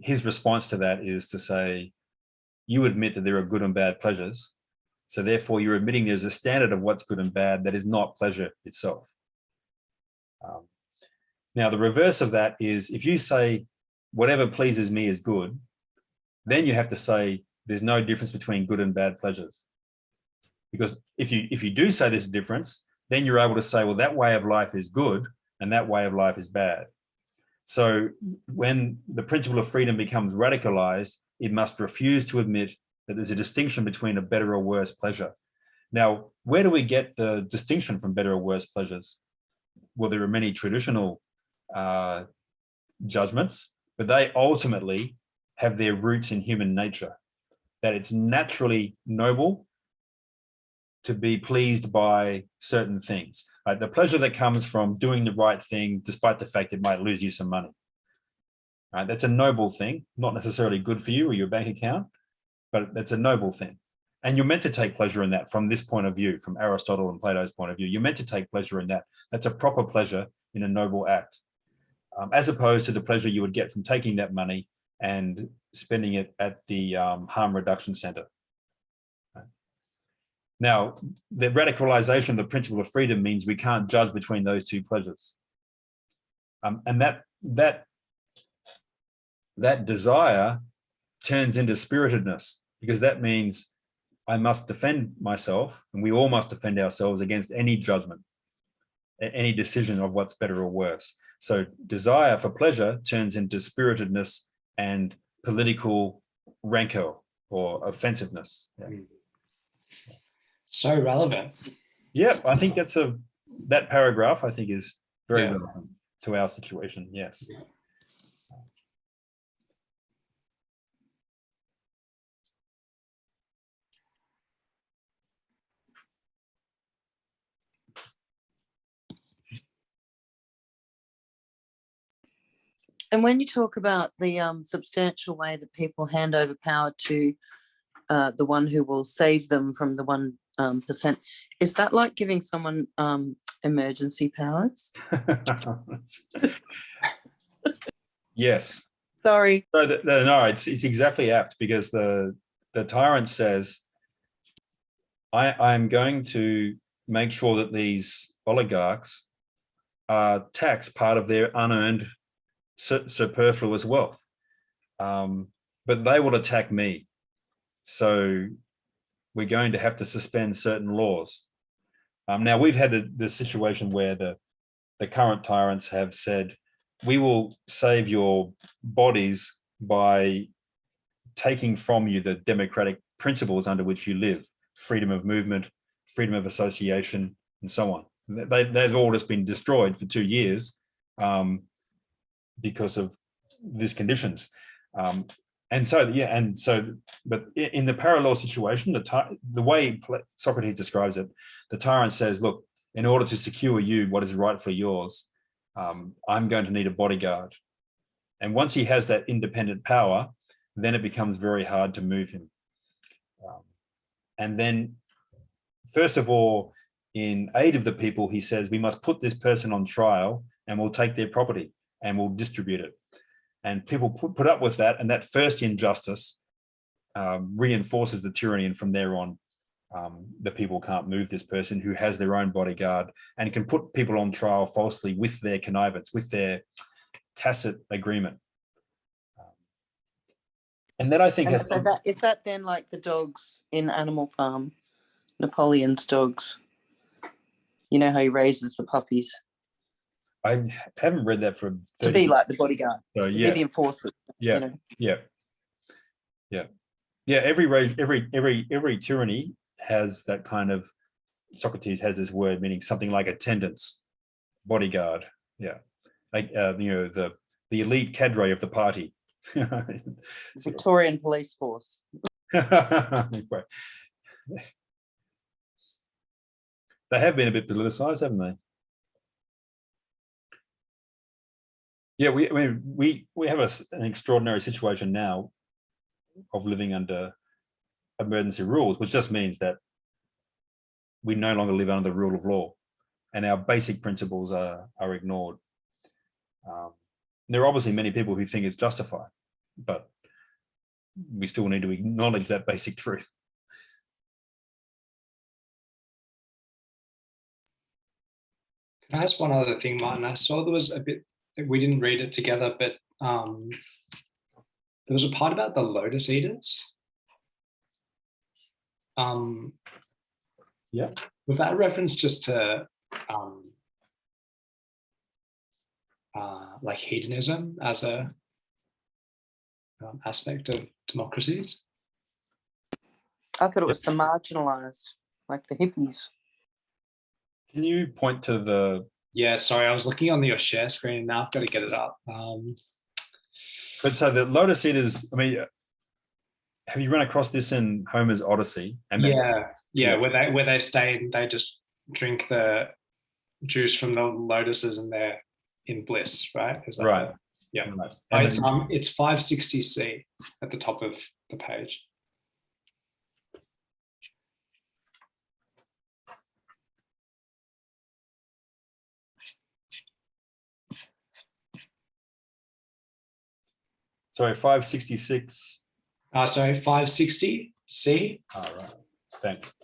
his response to that is to say, you admit that there are good and bad pleasures. So therefore you're admitting there's a standard of what's good and bad that is not pleasure itself. Now the reverse of that is, if you say whatever pleases me is good, then you have to say there's no difference between good and bad pleasures. Because if you do say there's a difference, then you're able to say, well, that way of life is good and that way of life is bad. So when the principle of freedom becomes radicalized, it must refuse to admit that there's a distinction between a better or worse pleasure. Now, where do we get the distinction from better or worse pleasures? Well, there are many traditional judgments, but they ultimately have their roots in human nature, that it's naturally noble to be pleased by certain things. The pleasure that comes from doing the right thing, despite the fact it might lose you some money. That's a noble thing, not necessarily good for you or your bank account, but that's a noble thing. And you're meant to take pleasure in that from this point of view, from Aristotle and Plato's point of view. You're meant to take pleasure in that. That's a proper pleasure in a noble act, as opposed to the pleasure you would get from taking that money and spending it at the harm reduction center. Now, the radicalization of the principle of freedom means we can't judge between those two pleasures. And that desire turns into spiritedness, because that means I must defend myself, and we all must defend ourselves against any judgment, any decision of what's better or worse. So desire for pleasure turns into spiritedness and political rancor or offensiveness. Yeah.
So relevant.
Yep, I think that paragraph I think is very
Yeah.
relevant to our situation. Yes.
And when you talk about the substantial way that people hand over power to the one who will save them from the 1%, is that like giving someone emergency powers?
Yes.
Sorry.
So no, it's exactly apt, because the tyrant says, I'm going to make sure that these oligarchs tax part of their unearned superfluous wealth, but they will attack me. So we're going to have to suspend certain laws. Now we've had the situation where the current tyrants have said, we will save your bodies by taking from you the democratic principles under which you live, freedom of movement, freedom of association, and so on. They've all just been destroyed for 2 years because of these conditions. But in the parallel situation, the way Socrates describes it, the tyrant says, look, in order to secure you what is rightfully yours, I'm going to need a bodyguard. And once he has that independent power, then it becomes very hard to move him. And then, first of all, in aid of the people, he says, we must put this person on trial and we'll take their property and we'll distribute it. And people put up with that. And that first injustice reinforces the tyranny. And from there on, the people can't move this person who has their own bodyguard and can put people on trial falsely with their connivance, with their tacit agreement. And that I think
is that then like the dogs in Animal Farm, Napoleon's dogs? You know how he raises the puppies?
I haven't read that for 30
to be like the bodyguard,
so
to
yeah,
be the enforcer.
yeah,
You know?
yeah. Every tyranny has that kind of. Socrates has this word meaning something like attendants, bodyguard. Yeah, like the elite cadre of the party.
Victorian police force.
They have been a bit politicized, haven't they? Yeah, we have an extraordinary situation now of living under emergency rules, which just means that we no longer live under the rule of law, and our basic principles are ignored. There are obviously many people who think it's justified, but we still need to acknowledge that basic truth.
Can I ask one other thing, Martin? I saw there was a bit, we didn't read it together, but there was a part about the lotus eaters.
Yeah.
Was that reference just to like hedonism as a aspect of democracies?
I thought it was the marginalized, like the hippies.
Can you point to the?
Yeah, sorry, I was looking on your share screen and now I've got to get it up.
But so the lotus eaters, I mean, have you run across this in Homer's Odyssey? And
yeah, where they stay and they just drink the juice from the lotuses and they're in bliss, right? Is that
right?
it? Yeah.
Right.
It's 560C at the top of the page.
Sorry, 566.
Sorry, 560C.
All right. Thanks.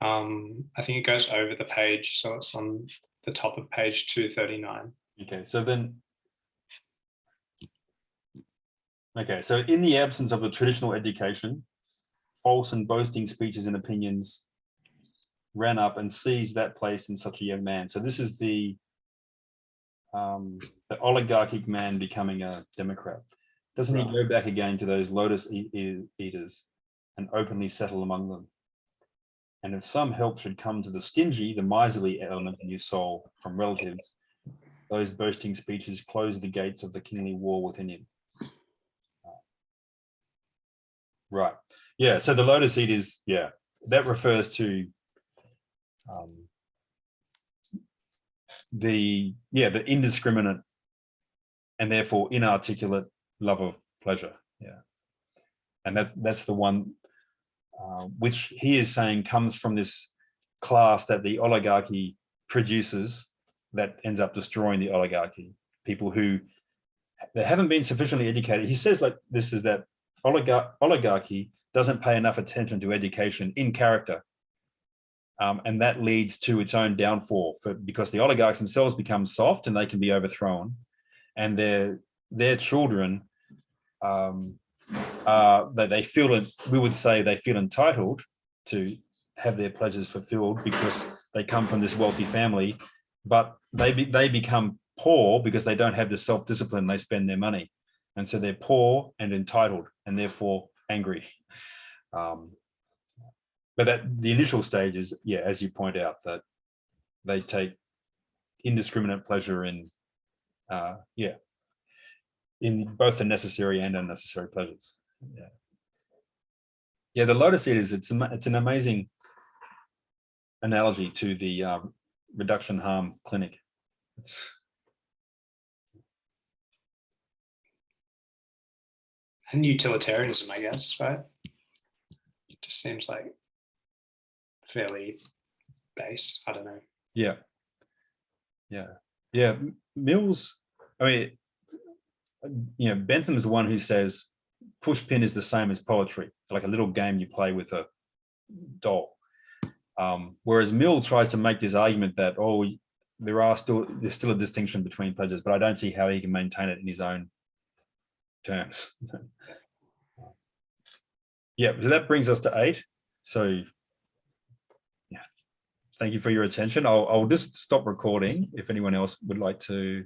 I think it goes over the page, so it's on the top of page 239.
Okay, so then. Okay, so in the absence of the traditional education, false and boasting speeches and opinions ran up and seized that place in such a young man. So this is the oligarchic man becoming a democrat. Doesn't he go back again to those lotus eaters and openly settle among them? And if some help should come to the stingy, the miserly element in your soul from relatives, those boasting speeches close the gates of the kingly war within him. Right. Yeah. So the lotus eaters, yeah, that refers to the indiscriminate and therefore inarticulate love of pleasure. Yeah. And that's the one which he is saying comes from this class that the oligarchy produces that ends up destroying the oligarchy. People who they haven't been sufficiently educated. He says like this is that oligarchy doesn't pay enough attention to education in character. And that leads to its own downfall because the oligarchs themselves become soft and they can be overthrown. And their children, that they feel, we would say they feel entitled to have their pleasures fulfilled because they come from this wealthy family, but they become poor because they don't have the self-discipline, they spend their money. And so they're poor and entitled and therefore angry. But at the initial stage is, yeah, as you point out, that they take indiscriminate pleasure in, in both the necessary and unnecessary pleasures. Yeah, the lotus eaters, it's an amazing analogy to the reduction harm clinic.
And utilitarianism, I guess, right? Just seems like fairly base. I don't know.
Yeah. Mills, I mean, Bentham is the one who says pushpin is the same as poetry, like a little game you play with a doll. Whereas Mill tries to make this argument that, there's still a distinction between pleasures, but I don't see how he can maintain it in his own terms. Yeah, so that brings us to 8. So yeah, thank you for your attention. I'll just stop recording if anyone else would like to